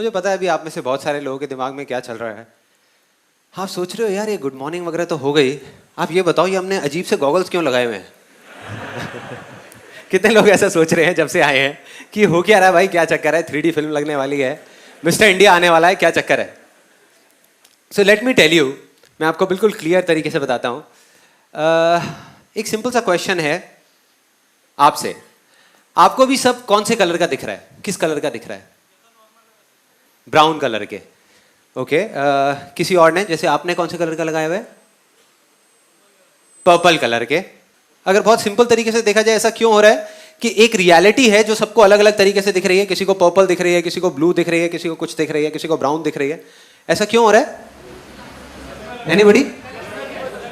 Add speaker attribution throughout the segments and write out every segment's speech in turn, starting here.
Speaker 1: मुझे पता है अभी आप में से बहुत सारे लोगों के दिमाग में क्या चल रहा है। आप सोच रहे हो यार ये गुड मॉर्निंग वगैरह तो हो गई, आप ये बताओ ये हमने अजीब से गॉगल्स क्यों लगाए हुए हैं? कितने लोग ऐसा सोच रहे हैं जब से आए हैं कि हो क्या रहा है भाई, क्या चक्कर है, 3D फिल्म लगने वाली है, मिस्टर इंडिया आने वाला है, क्या चक्कर है? So let me tell you, मैं आपको बिल्कुल क्लियर तरीके से बताता हूँ। एक सिंपल सा क्वेश्चन है आपसे, आपको भी सब कौन से कलर का दिख रहा है? किस कलर का दिख रहा है? ब्राउन कलर के। ओके, किसी और ने, जैसे आपने कौन से कलर का लगाया हुआ है? पर्पल कलर के। अगर बहुत सिंपल तरीके से देखा जाए ऐसा क्यों हो रहा है कि एक रियलिटी है जो सबको अलग अलग तरीके से दिख रही है, किसी को पर्पल दिख रही है, किसी को ब्लू दिख रही है, किसी को कुछ दिख रही है, किसी को ब्राउन दिख रही है। ऐसा क्यों हो रहा है? एनीबॉडी?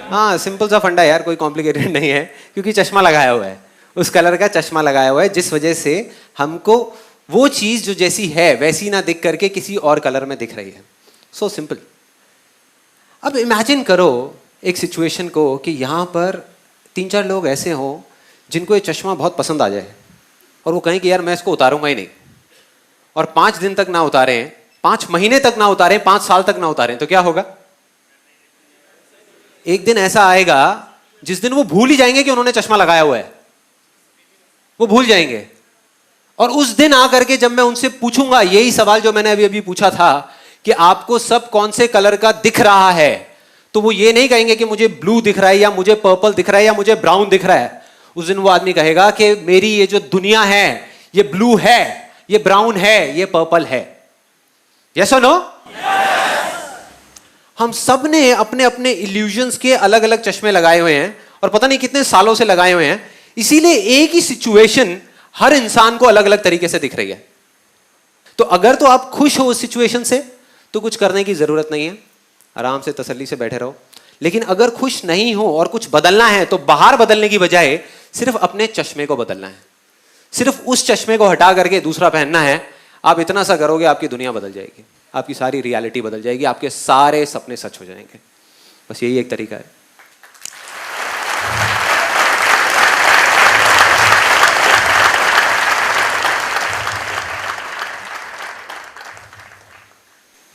Speaker 1: हाँ, सिंपल सा फंडा यार, कोई कॉम्प्लिकेटेड नहीं है, क्योंकि चश्मा लगाया हुआ है, उस कलर का चश्मा लगाया हुआ है, जिस वजह से हमको वो चीज जो जैसी है वैसी ना दिख करके किसी और कलर में दिख रही है। So simple. अब इमेजिन करो एक सिचुएशन को कि यहाँ पर 3-4 लोग ऐसे हों जिनको ये चश्मा बहुत पसंद आ जाए और वो कहें कि यार मैं इसको उतारूंगा ही नहीं, और 5 दिन तक ना उतारें, 5 महीने तक ना उतारें, 5 साल तक ना उतारें, तो क्या होगा? एक दिन ऐसा आएगा जिस दिन वो भूल ही जाएंगे कि उन्होंने चश्मा लगाया हुआ है, वो भूल जाएंगे। और उस दिन आकर के जब मैं उनसे पूछूंगा यही सवाल जो मैंने अभी अभी पूछा था कि आपको सब कौन से कलर का दिख रहा है, तो वो ये नहीं कहेंगे कि मुझे ब्लू दिख रहा है या मुझे पर्पल दिख रहा है या मुझे ब्राउन दिख रहा है। उस दिन वो आदमी कहेगा कि मेरी ये जो दुनिया है ये ब्लू है, ये ब्राउन है, ये पर्पल है। यस और नो? हम सब ने अपने अपने इल्यूजन्स के अलग अलग चश्मे लगाए हुए हैं और पता नहीं कितने सालों से लगाए हुए हैं, इसीलिए एक ही सिचुएशन हर इंसान को अलग अलग तरीके से दिख रही है। तो अगर तो आप खुश हो उस सिचुएशन से तो कुछ करने की जरूरत नहीं है, आराम से तसल्ली से बैठे रहो। लेकिन अगर खुश नहीं हो और कुछ बदलना है तो बाहर बदलने की बजाय सिर्फ अपने चश्मे को बदलना है, सिर्फ उस चश्मे को हटा करके दूसरा पहनना है। आप इतना सा करोगे आपकी दुनिया बदल जाएगी, आपकी सारी रियलिटी बदल जाएगी, आपके सारे सपने सच हो जाएंगे। बस यही एक तरीका है।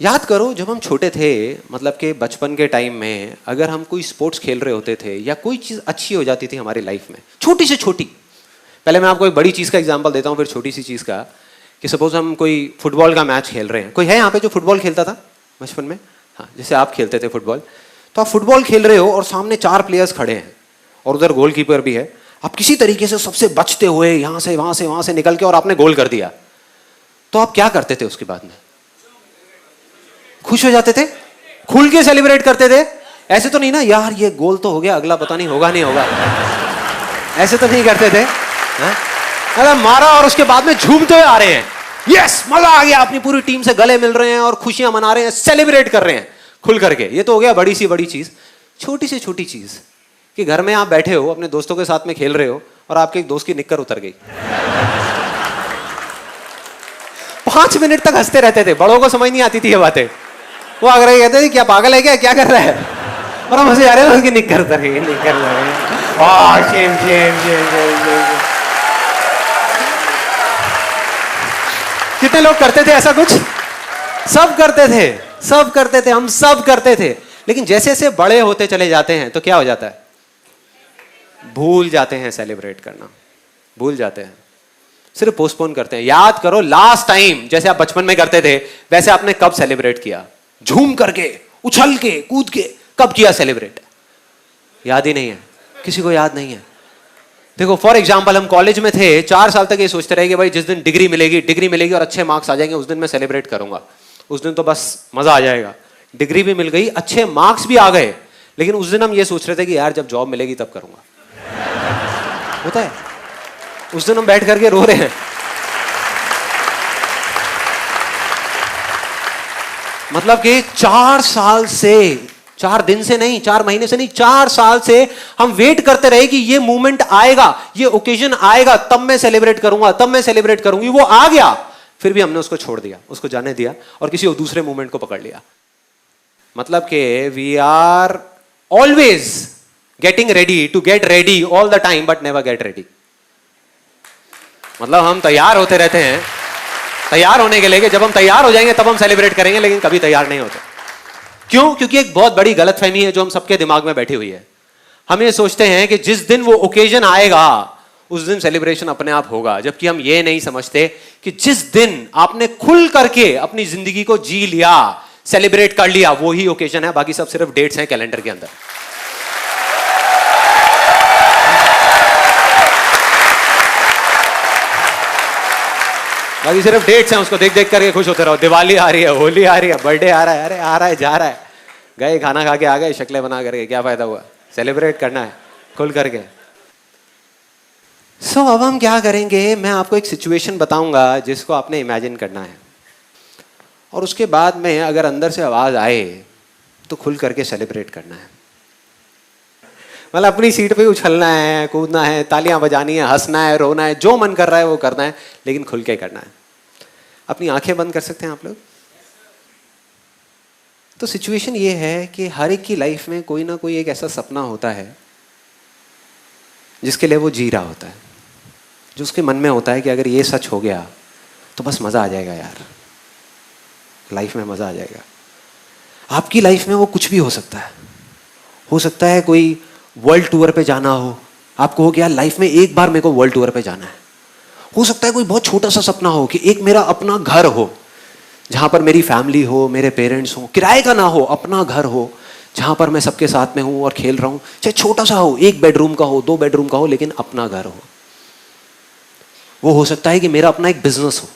Speaker 1: याद करो जब हम छोटे थे, मतलब कि बचपन के टाइम में अगर हम कोई स्पोर्ट्स खेल रहे होते थे या कोई चीज़ अच्छी हो जाती थी हमारी लाइफ में, छोटी से छोटी, पहले मैं आपको एक बड़ी चीज़ का एग्जांपल देता हूँ फिर छोटी सी चीज़ का, कि सपोज हम कोई फुटबॉल का मैच खेल रहे हैं। कोई है यहाँ पे जो फुटबॉल खेलता था बचपन में? हाँ, जैसे आप खेलते थे फुटबॉल, तो आप फुटबॉल खेल रहे हो और सामने 4 प्लेयर्स खड़े हैं और उधर गोलकीपर भी है। आप किसी तरीके से सबसे बचते हुए यहाँ से वहाँ से निकल के और आपने गोल कर दिया, तो आप क्या करते थे उसके बाद में? खुश हो जाते थे, खुल के सेलिब्रेट करते थे। ऐसे तो नहीं ना यार ये गोल तो हो गया, अगला पता नहीं होगा नहीं होगा, ऐसे तो नहीं करते थे। अरे मारा और उसके बाद में झूमते हुए आ रहे हैं, यस मजा आ गया, अपनी पूरी टीम से गले मिल रहे हैं और खुशियां मना रहे हैं, सेलिब्रेट कर रहे हैं खुल करके। ये तो हो गया बड़ी सी बड़ी चीज। छोटी से छोटी चीज कि घर में आप बैठे हो अपने दोस्तों के साथ में खेल रहे हो और आपके एक दोस्त की निक्कर उतर गई, 5 मिनट तक हंसते रहते थे, बड़ों को समझ नहीं आती थी ये बातें। वो अगर कहते थे क्या पागल है क्या कर रहा है, और हम हंसे जा रहे हैं, उसकी निक्कर उतर गई, निक्कर उतर गई। Shem Shem Shem Shem. कितने लोग करते थे ऐसा कुछ? सब करते थे, सब करते थे, हम सब करते थे। लेकिन जैसे जैसे बड़े होते चले जाते हैं तो क्या हो जाता है? भूल जाते हैं सेलिब्रेट करना, भूल जाते हैं, सिर्फ पोस्टपोन करते हैं। याद करो लास्ट टाइम जैसे आप बचपन में करते थे वैसे आपने कब सेलिब्रेट किया? झूम करके, उछल के, कूद के, कब किया सेलिब्रेट? याद ही नहीं है, किसी को याद नहीं है। देखो फॉर एग्जाम्पल हम कॉलेज में थे, 4 साल तक ये सोचते रहे कि भाई जिस दिन डिग्री मिलेगी और अच्छे मार्क्स आ जाएंगे उस दिन मैं सेलिब्रेट करूंगा, उस दिन तो बस मजा आ जाएगा। डिग्री भी मिल गई, अच्छे मार्क्स भी आ गए, लेकिन उस दिन हम ये सोच रहे थे कि यार जब जॉब मिलेगी तब करूंगा। होता है, उस दिन हम बैठ करके रो रहे हैं। मतलब कि 4 साल से, 4 दिन से नहीं, 4 महीने से नहीं, 4 साल से हम वेट करते रहे कि ये मोमेंट आएगा, ये ओकेजन आएगा, तब मैं सेलिब्रेट करूंगा, तब मैं सेलिब्रेट करूंगी। वो आ गया, फिर भी हमने उसको छोड़ दिया, उसको जाने दिया और किसी और दूसरे मोमेंट को पकड़ लिया। मतलब कि we are always getting ready to get ready all the time but never get ready. मतलब हम तैयार होते रहते हैं तैयार होने के लिए, जब हम तैयार हो जाएंगे तब हम सेलिब्रेट करेंगे, लेकिन कभी तैयार नहीं होते। क्यों? क्योंकि एक बहुत बड़ी गलतफहमी है जो हम सबके दिमाग में बैठी हुई है। हम ये सोचते हैं कि जिस दिन वो ओकेजन आएगा उस दिन सेलिब्रेशन अपने आप होगा, जबकि हम ये नहीं समझते कि जिस दिन आपने खुल करके अपनी जिंदगी को जी लिया, सेलिब्रेट कर लिया, वो ही ओकेजन है। बाकी सब सिर्फ डेट्स हैं कैलेंडर के अंदर। बाकी सिर्फ डेट्स हैं, उसको देख देख करके खुश होते रहो। दिवाली आ रही है, होली आ रही है, बर्थडे आ रहा है, अरे आ रहा है जा रहा है, गए खाना खा के आ गए, शक्लें बना करके क्या फायदा हुआ? सेलिब्रेट करना है खुल करके। सो अब हम क्या करेंगे, मैं आपको एक सिचुएशन बताऊंगा जिसको आपने इमेजिन करना है, और उसके बाद में अगर अंदर से आवाज आए तो खुल करके सेलिब्रेट करना है। मतलब अपनी सीट पे उछलना है, कूदना है, तालियां बजानी है, हंसना है, रोना है, जो मन कर रहा है वो करना है, लेकिन खुल के करना है। अपनी आंखें बंद कर सकते हैं आप लोग? तो सिचुएशन ये है कि हर एक की लाइफ में कोई ना कोई एक ऐसा सपना होता है जिसके लिए वो जी रहा होता है, जो उसके मन में होता है कि अगर ये सच हो गया तो बस मजा आ जाएगा यार, लाइफ में मजा आ जाएगा। आपकी लाइफ में वो कुछ भी हो सकता है। हो सकता है कोई वर्ल्ड टूर पे जाना हो, आपको हो गया लाइफ में एक बार मेरे को वर्ल्ड टूर पे जाना है। हो सकता है कोई बहुत छोटा सा सपना हो कि एक मेरा अपना घर हो जहां पर मेरी फैमिली हो, मेरे पेरेंट्स हो, किराए का ना हो, अपना घर हो जहां पर मैं सबके साथ में हूं और खेल रहा हूं, चाहे छोटा सा हो, 1 बेडरूम का हो, 2 बेडरूम का हो, लेकिन अपना घर हो। वो हो सकता है कि मेरा अपना एक बिजनेस हो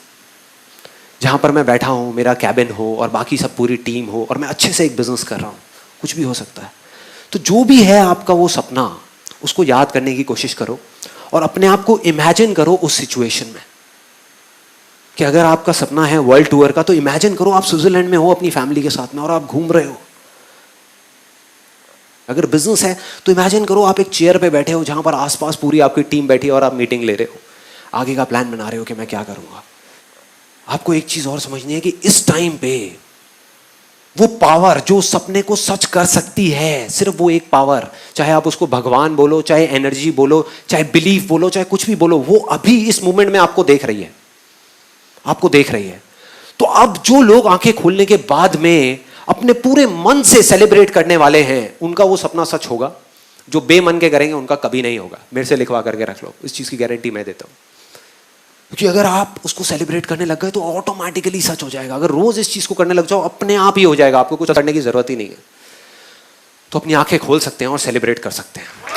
Speaker 1: जहां पर मैं बैठा हूं, मेरा कैबिन हो और बाकी सब पूरी टीम हो और मैं अच्छे से एक बिजनेस कर रहा हूं। कुछ भी हो सकता है। तो जो भी है आपका वो सपना, उसको याद करने की कोशिश करो और अपने आप को इमेजिन करो उस सिचुएशन में कि अगर आपका सपना है वर्ल्ड टूर का, तो इमेजिन करो आप स्विट्जरलैंड में हो अपनी फैमिली के साथ में और आप घूम रहे हो। अगर बिजनेस है तो इमेजिन करो आप एक चेयर पे बैठे हो जहां पर आसपास पूरी आपकी टीम बैठी है और आप मीटिंग ले रहे हो, आगे का प्लान बना रहे हो कि मैं क्या करूंगा। आपको एक चीज और समझनी है कि इस टाइम पे वो पावर जो सपने को सच कर सकती है, सिर्फ वो एक पावर, चाहे आप उसको भगवान बोलो, चाहे एनर्जी बोलो, चाहे बिलीफ बोलो, चाहे कुछ भी बोलो, वो अभी इस मोमेंट में आपको देख रही है, आपको देख रही है। तो अब जो लोग आंखें खोलने के बाद में अपने पूरे मन से सेलिब्रेट करने वाले हैं, उनका वो सपना सच होगा। जो बेमन के करेंगे उनका कभी नहीं होगा। मेरे से लिखवा करके रख लो, इस चीज की गारंटी मैं देता हूं। क्योंकि अगर आप उसको सेलिब्रेट करने लग गए तो ऑटोमेटिकली सच हो जाएगा। अगर रोज इस चीज को करने लग जाओ, अपने आप ही हो जाएगा, आपको कुछ करने की जरूरत ही नहीं है। तो अपनी आंखें खोल सकते हैं और सेलिब्रेट कर सकते हैं।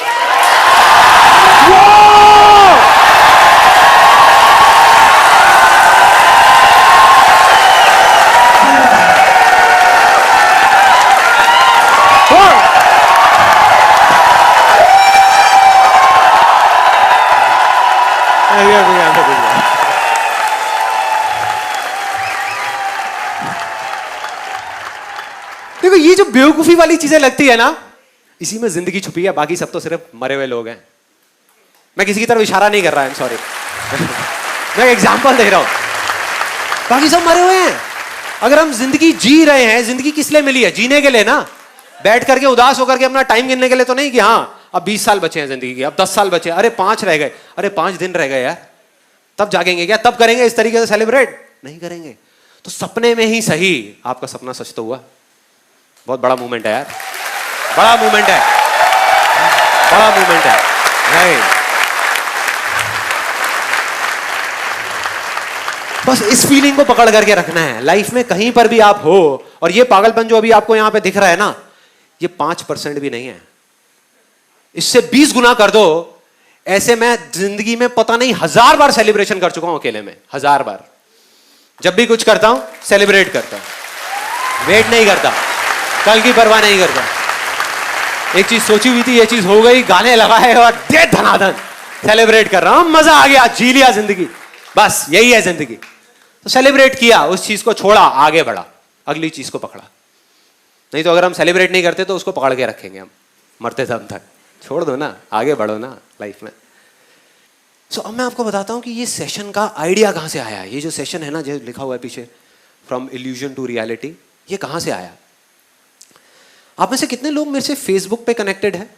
Speaker 1: देखो ये जो बेवकूफी वाली चीजें लगती है ना, इसी में जिंदगी छुपी है। बाकी सब तो सिर्फ मरे हुए लोग हैं। मैं किसी की तरफ इशारा नहीं कर रहा, सॉरी मैं एग्जांपल दे रहा हूं। बाकी सब मरे हुए हैं। अगर हम जिंदगी जी रहे हैं, जिंदगी किस लिए मिली है? जीने के लिए ना। बैठ करके उदास होकर के अपना टाइम गिनने के लिए तो नहीं कि हाँ अब 20 साल बचे हैं जिंदगी के, अब 10 साल बचे, अरे 5 रह गए, अरे 5 दिन रह गए यार, तब जागेंगे क्या? तब करेंगे इस तरीके से सेलिब्रेट? नहीं करेंगे। तो सपने में ही सही आपका सपना सच तो हुआ। बहुत बड़ा मूवमेंट है यार, बड़ा मूवमेंट है, बड़ा मूवमेंट है। नहीं, बस इस फीलिंग को पकड़ करके रखना है। लाइफ में कहीं पर भी आप हो, और ये पागलपन जो अभी आपको यहां पे दिख रहा है ना, ये 5% भी नहीं है। इससे 20 गुना कर दो। ऐसे मैं जिंदगी में पता नहीं 1000 बार सेलिब्रेशन कर चुका हूं अकेले में, 1000 बार। जब भी कुछ करता हूं सेलिब्रेट करता हूं, वेट नहीं करता, कल की परवाह नहीं करता। एक चीज सोची हुई थी, ये चीज हो गई, गाने लगाए और दे धनाधन सेलिब्रेट कर रहा हूं, मजा आ गया, जी लिया जिंदगी। बस यही है जिंदगी। तो सेलिब्रेट किया, उस चीज को छोड़ा, आगे बढ़ा, अगली चीज को पकड़ा। नहीं तो अगर हम सेलिब्रेट नहीं करते तो उसको पकड़ के रखेंगे हम मरते दम तक। छोड़ दो ना, आगे बढ़ो ना लाइफ में। सो अब मैं आपको बताता हूं कि ये सेशन का आइडिया कहां से आया। ये जो सेशन है ना, जो लिखा हुआ है पीछे, फ्रॉम इल्यूजन टू रियलिटी, ये कहां से आया? आप में से कितने लोग मेरे से फेसबुक पे कनेक्टेड है?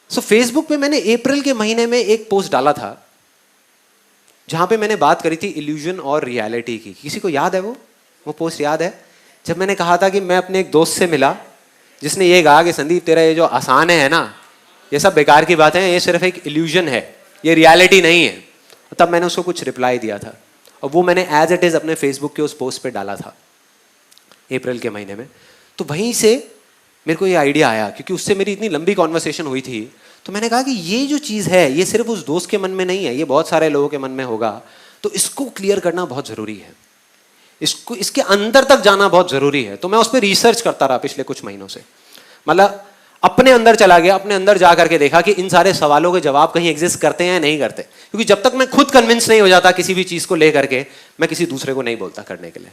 Speaker 1: सो फेसबुक पे मैंने अप्रैल के महीने में एक पोस्ट डाला था जहाँ पे मैंने बात करी थी इल्यूजन और रियलिटी की। किसी को याद है वो पोस्ट याद है? जब मैंने कहा था कि मैं अपने एक दोस्त से मिला जिसने ये कहा कि संदीप तेरा ये जो आसान है ना, ये सब बेकार की बातें हैं, ये सिर्फ एक इल्यूजन है, ये रियलिटी नहीं है। तब मैंने उसको कुछ रिप्लाई दिया था और वो मैंने एज इट इज़ अपने फेसबुक के उस पोस्ट पे डाला था अप्रैल के महीने में। तो वहीं से मेरे को ये आइडिया आया, क्योंकि उससे मेरी इतनी लंबी कॉन्वर्सेशन हुई थी। तो मैंने कहा कि ये जो चीज़ है ये सिर्फ उस दोस्त के मन में नहीं है, ये बहुत सारे लोगों के मन में होगा। तो इसको क्लियर करना बहुत ज़रूरी है, इसको इसके अंदर तक जाना बहुत ज़रूरी है। तो मैं उस पर रिसर्च करता रहा पिछले कुछ महीनों से, मतलब अपने अंदर चला गया, अपने अंदर जा करके देखा कि इन सारे सवालों के जवाब कहीं एग्जिस्ट करते हैं या नहीं करते। क्योंकि जब तक मैं खुद कन्विंस नहीं हो जाता किसी भी चीज़ को लेकर के, मैं किसी दूसरे को नहीं बोलता करने के लिए।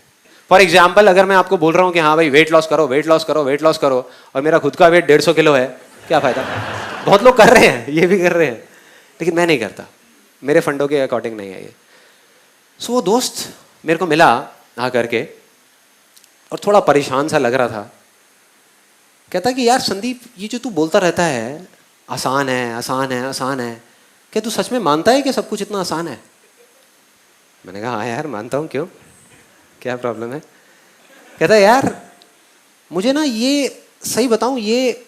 Speaker 1: फॉर एग्जाम्पल, अगर मैं आपको बोल रहा हूँ कि हाँ भाई वेट लॉस करो, वेट लॉस करो, वेट लॉस करो, और मेरा खुद का वेट 150 किलो है, क्या फ़ायदा? बहुत लोग कर रहे हैं, ये भी कर रहे हैं, लेकिन मैं नहीं करता, मेरे फंडों के अकॉर्डिंग नहीं है ये। सो वो दोस्त मेरे को मिला आ करके और थोड़ा परेशान सा लग रहा था। कहता कि यार संदीप, ये जो तू बोलता रहता है आसान है, आसान है, आसान है, क्या तू सच में मानता है कि सब कुछ इतना आसान है? मैंने कहा हाँ यार मानता हूँ, क्यों, क्या प्रॉब्लम है? कहता यार मुझे ना ये सही बताऊँ, ये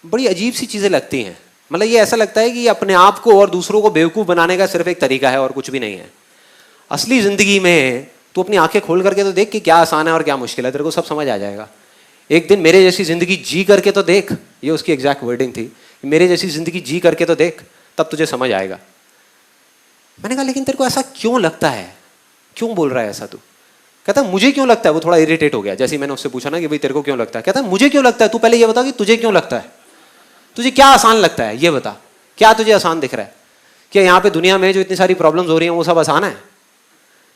Speaker 1: बड़ी अजीब सी चीज़ें लगती हैं। मतलब ये ऐसा लगता है कि अपने आप को और दूसरों को बेवकूफ़ बनाने का सिर्फ एक तरीका है और कुछ भी नहीं है। असली ज़िंदगी में तू अपनी आंखें खोल करके तो देख कि क्या आसान है और क्या मुश्किल है, तेरे को सब समझ आ जाएगा। एक दिन मेरे जैसी ज़िंदगी जी करके तो देख, ये उसकी एग्जैक्ट वर्डिंग थी, मेरे जैसी ज़िंदगी जी करके तो देख, तब तुझे समझ आएगा। मैंने कहा लेकिन तेरे को ऐसा क्यों लगता है, क्यों बोल रहा है ऐसा तू? कहता मुझे क्यों लगता है। वो थोड़ा इरिटेट हो गया, जैसे मैंने उससे पूछा ना कि भाई तेरे को क्यों लगता है। कहता मुझे क्यों लगता है, तू पहले ये बता कि तुझे क्यों लगता है, तुझे क्या आसान लगता है, ये बता, क्या तुझे आसान दिख रहा है? क्या यहाँ पे दुनिया में जो इतनी सारी प्रॉब्लम्स हो रही हैं वो सब आसान है?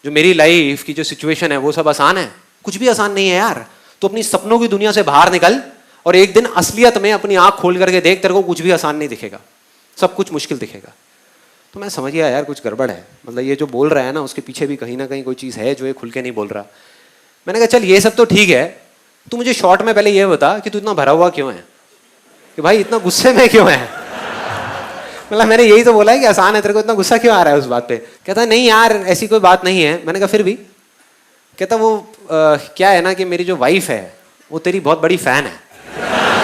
Speaker 1: जो मेरी लाइफ की जो सिचुएशन है वो सब आसान है? कुछ भी आसान नहीं है यार। तो अपनी सपनों की दुनिया से बाहर निकल और एक दिन असलियत में अपनी आंख खोल करके देख, तेरे को कुछ भी आसान नहीं दिखेगा, सब कुछ मुश्किल दिखेगा। तो मैं समझ गया यार कुछ गड़बड़ है, मतलब ये जो बोल रहा है ना उसके पीछे भी कहीं ना कहीं कोई चीज़ है जो ये खुल के नहीं बोल रहा। मैंने कहा चल ये सब तो ठीक है, तू मुझे शॉर्ट में पहले ये बता कि तू इतना भरा हुआ क्यों है, कि भाई इतना गुस्से में क्यों है? मतलब मैंने यही तो बोला है कि आसान है, तेरे को इतना गुस्सा क्यों आ रहा है उस बात पे? कहता नहीं यार ऐसी कोई बात नहीं है। मैंने कहा फिर भी? कहता वो क्या है ना कि मेरी जो वाइफ है वो तेरी बहुत बड़ी फैन है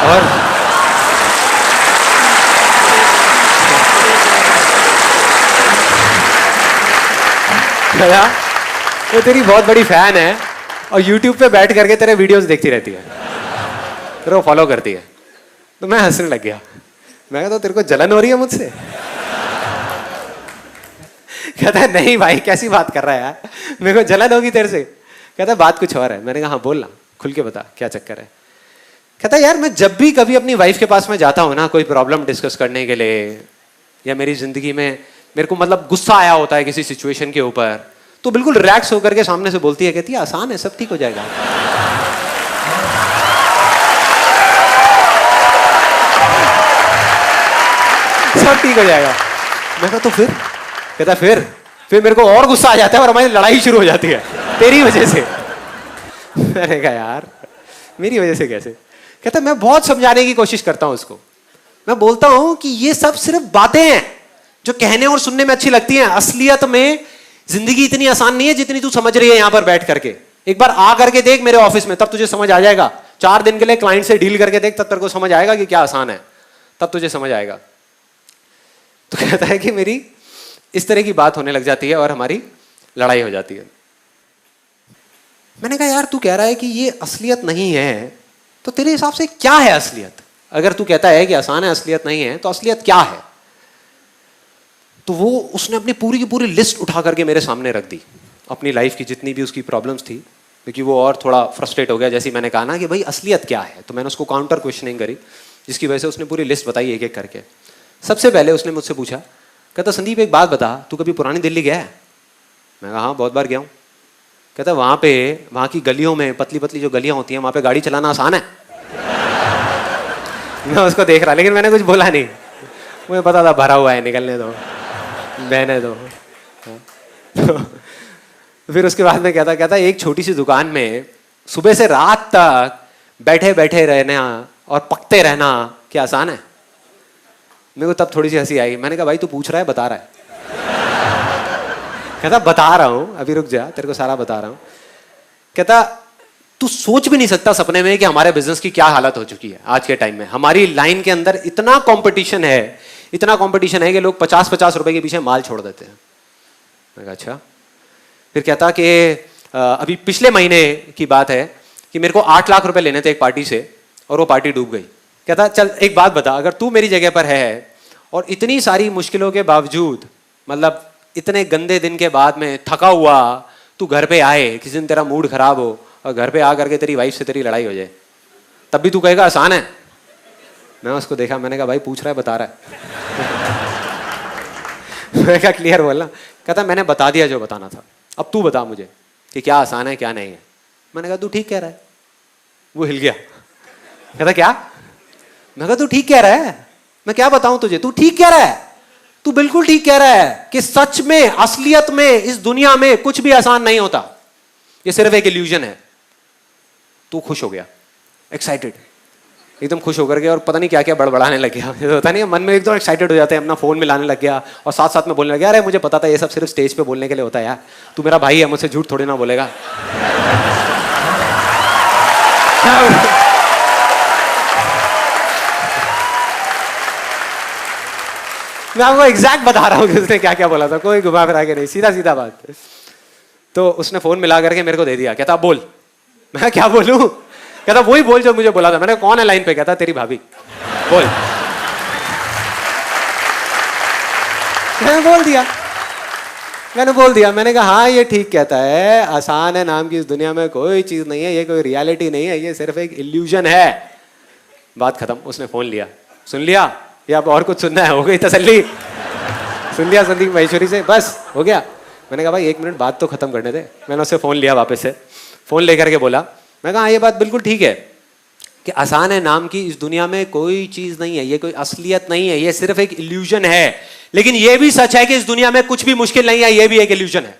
Speaker 1: और वो तेरी बहुत बड़ी फैन है और YouTube पे बैठ करके तेरे वीडियोस देखती रहती है, तेरे को फॉलो करती है। तो मैं हंसने लग गया। मैं कहता तो तेरे को जलन हो रही है मुझसे? कहता है नहीं भाई कैसी बात कर रहा है यार, मेरे को जलन होगी तेरे से। कहता है बात कुछ और है। मैंने कहा हाँ बोल ना, खुल के बता क्या चक्कर है। कहता है यार मैं जब भी कभी अपनी वाइफ के पास में जाता हूँ ना कोई प्रॉब्लम डिस्कस करने के लिए, या मेरी जिंदगी में मेरे को मतलब गुस्सा आया होता है किसी सिचुएशन के ऊपर, तो बिल्कुल रिलैक्स होकर के सामने से बोलती है, कहती है आसान है, सब ठीक हो जाएगा। सब ठीक हो जाएगा। मैं कहा तो फिर? कहता फिर मेरे को और गुस्सा आ जाता है और हमारी लड़ाई शुरू हो जाती है तेरी वजह से। मैंने कहा यार मेरी वजह से कैसे? कहता मैं बहुत समझाने की कोशिश करता हूं उसको, मैं बोलता हूं कि ये सब सिर्फ बातें हैं जो कहने और सुनने में अच्छी लगती हैं, असलियत में जिंदगी इतनी आसान नहीं है जितनी तू समझ रही है यहां पर बैठ करके। एक बार आ करके देख मेरे ऑफिस में, तब तुझे समझ आ जाएगा। 4 दिन के लिए क्लाइंट से डील करके देख, तब तेरे को समझ आएगा कि क्या आसान है, तब तुझे समझ आएगा। तो कहता है कि मेरी इस तरह की बात होने लग जाती है और हमारी लड़ाई हो जाती है। मैंने कहा यार तू कह रहा है कि ये असलियत नहीं है, तो तेरे हिसाब से क्या है असलियत? अगर तू कहता है कि आसान है, असलियत नहीं है, तो असलियत क्या है? तो वो उसने अपनी पूरी की पूरी लिस्ट उठा करके मेरे सामने रख दी, अपनी लाइफ की जितनी भी उसकी प्रॉब्लम्स थी, क्योंकि वो और थोड़ा फ्रस्ट्रेट हो गया। जैसे मैंने कहा ना कि भाई असलियत क्या है, तो मैंने उसको काउंटर क्वेश्चनिंग करी, जिसकी वजह से उसने पूरी लिस्ट बताई एक एक करके। सबसे पहले उसने मुझसे पूछा, कहता संदीप एक बात बता, तू कभी पुरानी दिल्ली गया है? मैं कहा हाँ बहुत बार गया हूँ। कहता वहाँ की गलियों में, पतली पतली जो गलियाँ होती हैं, वहाँ पे गाड़ी चलाना आसान है? मैं उसको देख रहा, लेकिन मैंने कुछ बोला नहीं, मुझे पता था भरा हुआ है, निकलने दो, बहने दो। तो फिर उसके बाद में कहता एक छोटी सी दुकान में सुबह से रात तक बैठे बैठे रहना और पकते रहना क्या आसान है? मेरे को तब थोड़ी सी हंसी आई। मैंने कहा भाई तू पूछ रहा है, बता रहा है? कहता बता रहा हूं, अभी रुक जा, तेरे को सारा बता रहा हूं। कहता तू सोच भी नहीं सकता सपने में कि हमारे बिजनेस की क्या हालत हो चुकी है आज के टाइम में। हमारी लाइन के अंदर इतना कंपटीशन है, इतना कंपटीशन है कि लोग 50-50 रुपए के पीछे माल छोड़ देते हैं। मैं कहा अच्छा। फिर कहता कि अभी पिछले महीने की बात है कि मेरे को 8 लाख रुपए लेने थे एक पार्टी से और वो पार्टी डूब गई। कहता चल एक बात बता, अगर तू मेरी जगह पर है और इतनी सारी मुश्किलों के बावजूद, मतलब इतने गंदे दिन के बाद में थका हुआ तू घर पे आए, किसी दिन तेरा मूड खराब हो और घर पे आ करके तेरी वाइफ से तेरी लड़ाई हो जाए, तब भी तू कहेगा आसान है? मैं उसको देखा, मैंने कहा भाई पूछ रहा है बता रहा है? मैं कहा क्लियर बोलना। कहता मैंने बता दिया जो बताना था, अब तू बता मुझे कि क्या आसान है क्या नहीं है। मैंने कहा तू ठीक कह रहा है। वो हिल गया। कहता क्या? मैं कहा तू ठीक कह रहा है, मैं क्या बताऊं तुझे, तू ठीक कह रहा है, तू बिल्कुल ठीक कह रहा है कि सच में असलियत में इस दुनिया में कुछ भी आसान नहीं होता, ये सिर्फ एक इल्यूजन है। तू खुश हो गया, एक्साइटेड, एकदम खुश होकर के, और पता नहीं क्या क्या बड़बड़ाने लग गया। होता नहीं, मन में एकदम एक्साइटेड हो जाते हैं, अपना फोन मिलाने लग गया और साथ साथ में बोलने लग गया, अरे मुझे पता था ये सब सिर्फ स्टेज पे बोलने के लिए होता है यार, तू मेरा भाई है, मुझसे झूठ थोड़ी ना बोलेगा। मैं आपको एग्जैक्ट बता रहा हूँ कि उसने क्या क्या बोला था, कोई घुमा फिरा के नहीं, सीधा सीधा बात। तो उसने फोन मिला करके मेरे को दे दिया। कहता बोल। मैं क्या बोलूं? कहता वही बोल जो मुझे बोला था। मैंने कौन है लाइन पे? कहता तेरी भाभी। बोल। मैंने बोल दिया, मैंने कहा हाँ ये ठीक कहता है, आसान है नाम की इस दुनिया में कोई चीज नहीं है, ये कोई रियलिटी नहीं है, ये सिर्फ एक इल्यूजन है। बात खत्म। उसने फोन लिया, सुन लिया या अब और कुछ सुनना है? हो गई तसल्ली? सुन लिया संदीप महेश्वरी से, बस हो गया। मैंने कहा भाई 1 मिनट बात तो खत्म करने दे। मैंने उससे फोन लिया वापस से, फोन लेकर के बोला, मैं कहा हाँ ये बात बिल्कुल ठीक है कि आसान है नाम की इस दुनिया में कोई चीज नहीं है, ये कोई असलियत नहीं है, ये सिर्फ एक इल्यूजन है, लेकिन ये भी सच है कि इस दुनिया में कुछ भी मुश्किल नहीं है, ये भी एक इल्यूजन है।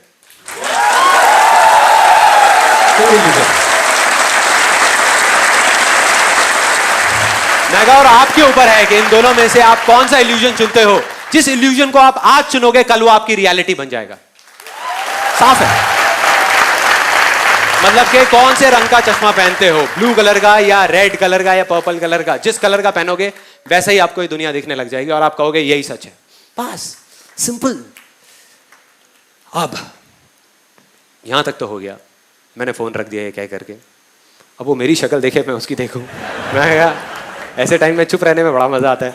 Speaker 1: मैं कहा और आपके ऊपर है कि इन दोनों में से आप कौन सा इल्यूजन चुनते हो। जिस इल्यूजन को आप आज चुनोगे कल वो आपकी रियलिटी बन जाएगा। साफ है। मतलब कि कौन से रंग का चश्मा पहनते हो, ब्लू कलर का या रेड कलर का या पर्पल कलर का, जिस कलर का पहनोगे वैसे ही आपको ये दुनिया दिखने लग जाएगी और आप कहोगे यही सच है। बस सिंपल। अब यहां तक तो हो गया, मैंने फोन रख दिया ये कह करके। अब वो मेरी शक्ल देखे, मैं उसकी देखूं। मैं कहा ऐसे टाइम में चुप रहने में बड़ा मजा आता है।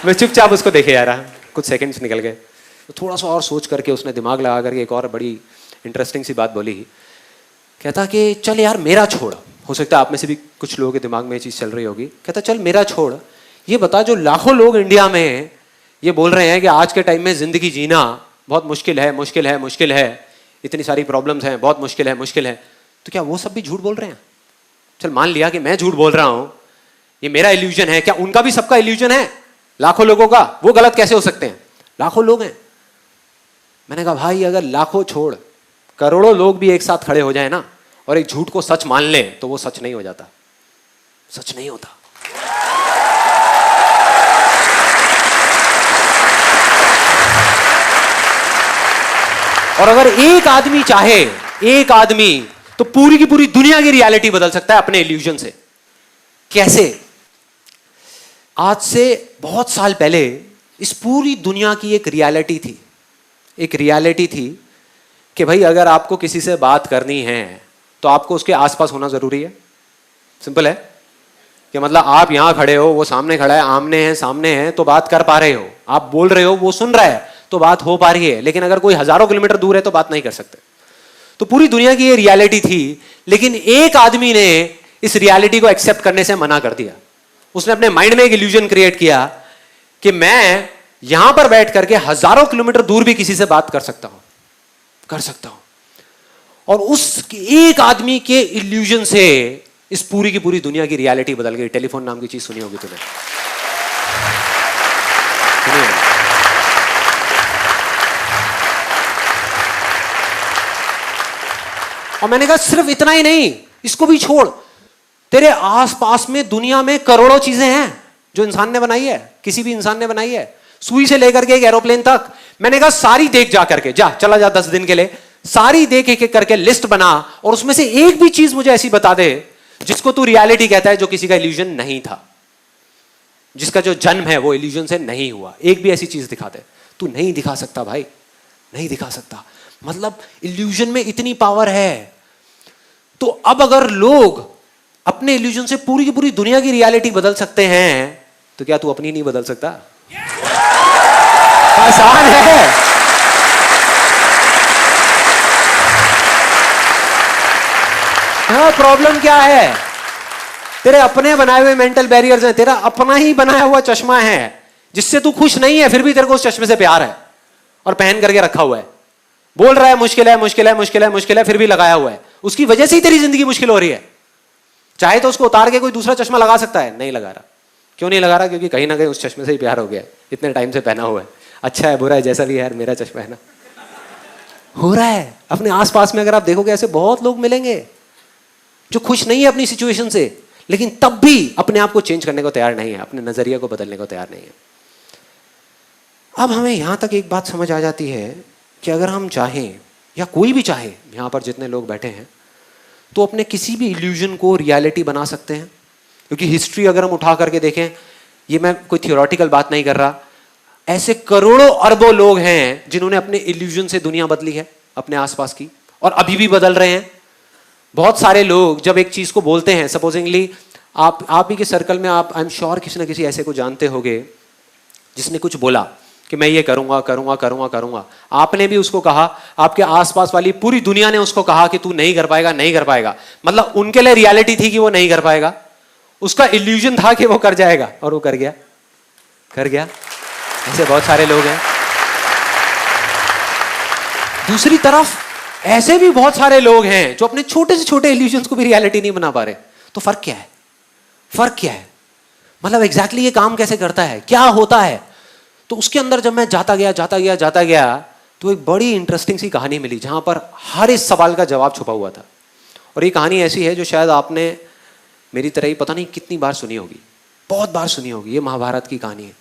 Speaker 1: मैं चुपचाप उसको देखे जा रहा, कुछ सेकंड्स निकल गए, तो थोड़ा सा और सोच करके उसने दिमाग लगा करके एक और बड़ी इंटरेस्टिंग सी बात बोली। कहता कि चल यार मेरा छोड़, हो सकता है आप में से भी कुछ लोगों के दिमाग में ये चीज़ चल रही होगी। कहता चल मेरा छोड़, ये बता जो लाखों लोग इंडिया में ये बोल रहे हैं कि आज के टाइम में ज़िंदगी जीना बहुत मुश्किल है, मुश्किल है, मुश्किल है, इतनी सारी प्रॉब्लम्स हैं, बहुत मुश्किल है, मुश्किल है, तो क्या वो सब भी झूठ बोल रहे हैं? चल मान लिया कि मैं झूठ बोल रहा हूँ, ये मेरा इल्यूजन है, क्या उनका भी सबका इल्यूजन है? लाखों लोगों का, वो गलत कैसे हो सकते हैं? लाखों लोग हैं। मैंने कहा भाई अगर लाखों छोड़ करोड़ों लोग भी एक साथ खड़े हो जाए ना और एक झूठ को सच मान ले तो वो सच नहीं हो जाता, सच नहीं होता। और अगर एक आदमी चाहे, एक आदमी, तो पूरी की पूरी दुनिया की रियलिटी बदल सकता है अपने इल्यूजन से। कैसे? आज से बहुत साल पहले इस पूरी दुनिया की एक रियलिटी थी, एक रियलिटी थी कि भाई अगर आपको किसी से बात करनी है तो आपको उसके आसपास होना जरूरी है। सिंपल है कि मतलब आप यहां खड़े हो, वो सामने खड़ा है, आमने हैं सामने हैं, तो बात कर पा रहे हो, आप बोल रहे हो, वो सुन रहा है, तो बात हो पा रही है। लेकिन अगर कोई हजारों किलोमीटर दूर है तो बात नहीं कर सकते। तो पूरी दुनिया की ये रियलिटी थी, लेकिन एक आदमी ने इस रियलिटी को एक्सेप्ट करने से मना कर दिया। उसने अपने माइंड में एक इल्यूजन क्रिएट किया कि मैं यहां पर बैठ करके हजारों किलोमीटर दूर भी किसी से बात कर सकता हूं, कर सकता हूं। और उस एक आदमी के इल्यूजन से इस पूरी की पूरी दुनिया की रियलिटी बदल गई। टेलीफोन नाम की चीज सुनी होगी तुमने, सुनी होगी। और मैंने कहा सिर्फ इतना ही नहीं, इसको भी छोड़, तेरे आसपास में दुनिया में करोड़ों चीजें हैं जो इंसान ने बनाई है, किसी भी इंसान ने बनाई है। सुई से लेकर के एक एरोप्लेन तक। मैंने कहा सारी देख जा करके, जा चला जा 10 दिन के लिए, सारी देख एक एक करके लिस्ट बना, और उसमें से एक भी चीज मुझे ऐसी बता दे जिसको तू रियलिटी कहता है, जो किसी का इल्यूजन नहीं था, जिसका जो जन्म है वो इल्यूजन से नहीं हुआ। एक भी ऐसी चीज दिखा दे। तू नहीं दिखा सकता भाई, नहीं दिखा सकता। मतलब इल्यूजन में इतनी पावर है। तो अब अगर लोग अपने इल्यूजन से पूरी की पूरी दुनिया की रियलिटी बदल सकते हैं, तो क्या तू अपनी नहीं बदल सकता? आसान है। हाँ, प्रॉब्लम क्या है? तेरे अपने बनाए हुए मेंटल बैरियर्स हैं, तेरा अपना ही बनाया हुआ चश्मा है जिससे तू खुश नहीं है, फिर भी तेरे को उस चश्मे से प्यार है और पहन करके रखा हुआ है। बोल रहा है मुश्किल है, मुश्किल है, मुश्किल है, मुश्किल है, फिर भी लगाया हुआ है। उसकी वजह से ही तेरी जिंदगी मुश्किल हो रही है। चाहे तो उसको उतार के कोई दूसरा चश्मा लगा सकता है, नहीं लगा रहा। क्यों नहीं लगा रहा? क्योंकि कहीं ना कहीं उस चश्मे से ही प्यार हो गया है, इतने टाइम से पहना हुआ है। अच्छा है, बुरा है, जैसा भी है यार, मेरा चश्मा है ना। हो रहा है अपने आसपास में। अगर आप देखोगे ऐसे बहुत लोग मिलेंगे जो खुश नहीं है अपनी सिचुएशन से, लेकिन तब भी अपने आप को चेंज करने को तैयार नहीं है, अपने नजरिए को बदलने को तैयार नहीं है। अब हमें यहां तक एक बात समझ आ जाती है कि अगर हम चाहें, या कोई भी चाहे, यहां पर जितने लोग बैठे हैं, तो अपने किसी भी इल्यूजन को रियलिटी बना सकते हैं। क्योंकि हिस्ट्री अगर हम उठा करके देखें, ये मैं कोई थियोरेटिकल बात नहीं कर रहा, ऐसे करोड़ों अरबों लोग हैं जिन्होंने अपने इल्यूजन से दुनिया बदली है अपने आसपास की, और अभी भी बदल रहे हैं। बहुत सारे लोग जब एक चीज को बोलते हैं, सपोजिंगली आप ही के सर्कल में, आप आई एम श्योर किसी ना किसी ऐसे को जानते होंगे जिसने कुछ बोला कि मैं ये करूंगा करूंगा करूंगा करूंगा। आपने भी उसको कहा, आपके आसपास वाली पूरी दुनिया ने उसको कहा कि तू नहीं कर पाएगा, नहीं कर पाएगा। मतलब उनके लिए रियलिटी थी कि वो नहीं कर पाएगा, उसका इल्यूजन था कि वो कर जाएगा, और वो कर गया, कर गया। ऐसे बहुत सारे लोग हैं। दूसरी तरफ ऐसे भी बहुत सारे लोग हैं जो अपने छोटे से छोटे इल्यूजन्स को भी रियलिटी नहीं बना पा रहे। तो फर्क क्या है? फर्क क्या है? मतलब एग्जैक्टली ये काम कैसे करता है, क्या होता है? तो उसके अंदर जब मैं जाता गया तो एक बड़ी इंटरेस्टिंग सी कहानी मिली जहां पर हर इस सवाल का जवाब छुपा हुआ था। और ये कहानी ऐसी है जो शायद आपने मेरी तरह ही पता नहीं कितनी बार सुनी होगी, बहुत बार सुनी होगी। ये महाभारत की कहानी है।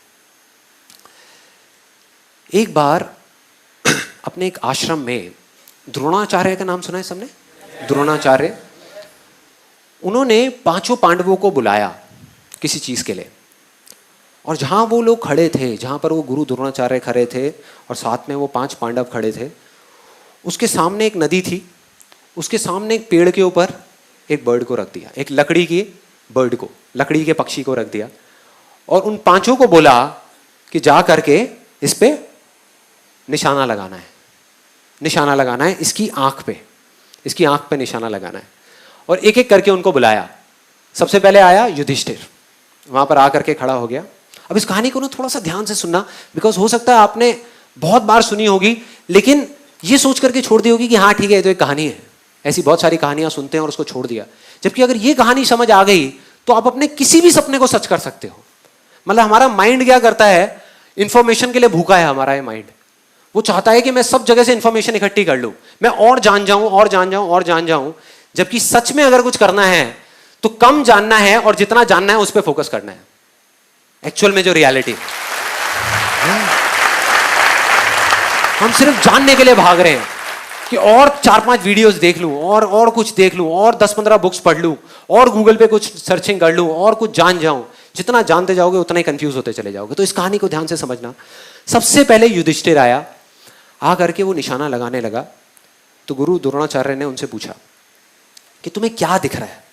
Speaker 1: एक बार अपने एक आश्रम में, द्रोणाचार्य का नाम सुना है सबने? द्रोणाचार्य, उन्होंने 5 पांडवों को बुलाया किसी चीज के लिए, और जहां वो लोग खड़े थे, जहां पर वो गुरु द्रोणाचार्य खड़े थे और साथ में वो 5 पांडव खड़े थे, उसके सामने एक नदी थी, उसके सामने एक पेड़ के ऊपर एक बर्ड को रख दिया, एक लकड़ी की बर्ड को, लकड़ी के पक्षी को रख दिया, और उन 5 को बोला कि जा करके इस पे निशाना लगाना है, निशाना लगाना है इसकी आंख पे, इसकी आंख पे निशाना लगाना है। और एक एक करके उनको बुलाया। सबसे पहले आया युधिष्ठिर, वहां पर आकर के खड़ा हो गया। अब इस कहानी को ना थोड़ा सा ध्यान से सुनना, बिकॉज हो सकता है आपने बहुत बार सुनी होगी, लेकिन ये सोच करके छोड़ दी होगी कि हाँ ठीक है, ये तो एक कहानी है। ऐसी बहुत सारी कहानियां सुनते हैं और उसको छोड़ दिया। जबकि अगर ये कहानी समझ आ गई तो आप अपने किसी भी सपने को सच कर सकते हो। मतलब हमारा माइंड क्या करता है, इंफॉर्मेशन के लिए भूखा है हमारा ये माइंड। वो चाहता है कि मैं सब जगह से इंफॉर्मेशन इकट्ठी कर लूं, मैं और जान जाऊं और जान जाऊं और जान जाऊं। जबकि सच में अगर कुछ करना है तो कम जानना है और जितना जानना है उस पर फोकस करना है। एक्चुअल में जो रियलिटी, हम सिर्फ जानने के लिए भाग रहे हैं कि और 4-5 वीडियोस देख लूं, और कुछ देख लूं, और 10-15 बुक्स पढ़ लूं, और गूगल पे कुछ सर्चिंग कर लूं, और कुछ जान जाऊं। जितना जानते जाओगे उतना ही कंफ्यूज होते चले जाओगे। तो इस कहानी को ध्यान से समझना। सबसे पहले युधिष्ठिर आया, आ करके वो निशाना लगाने लगा। तो गुरु द्रोणाचार्य ने उनसे पूछा कि तुम्हें क्या दिख रहा है?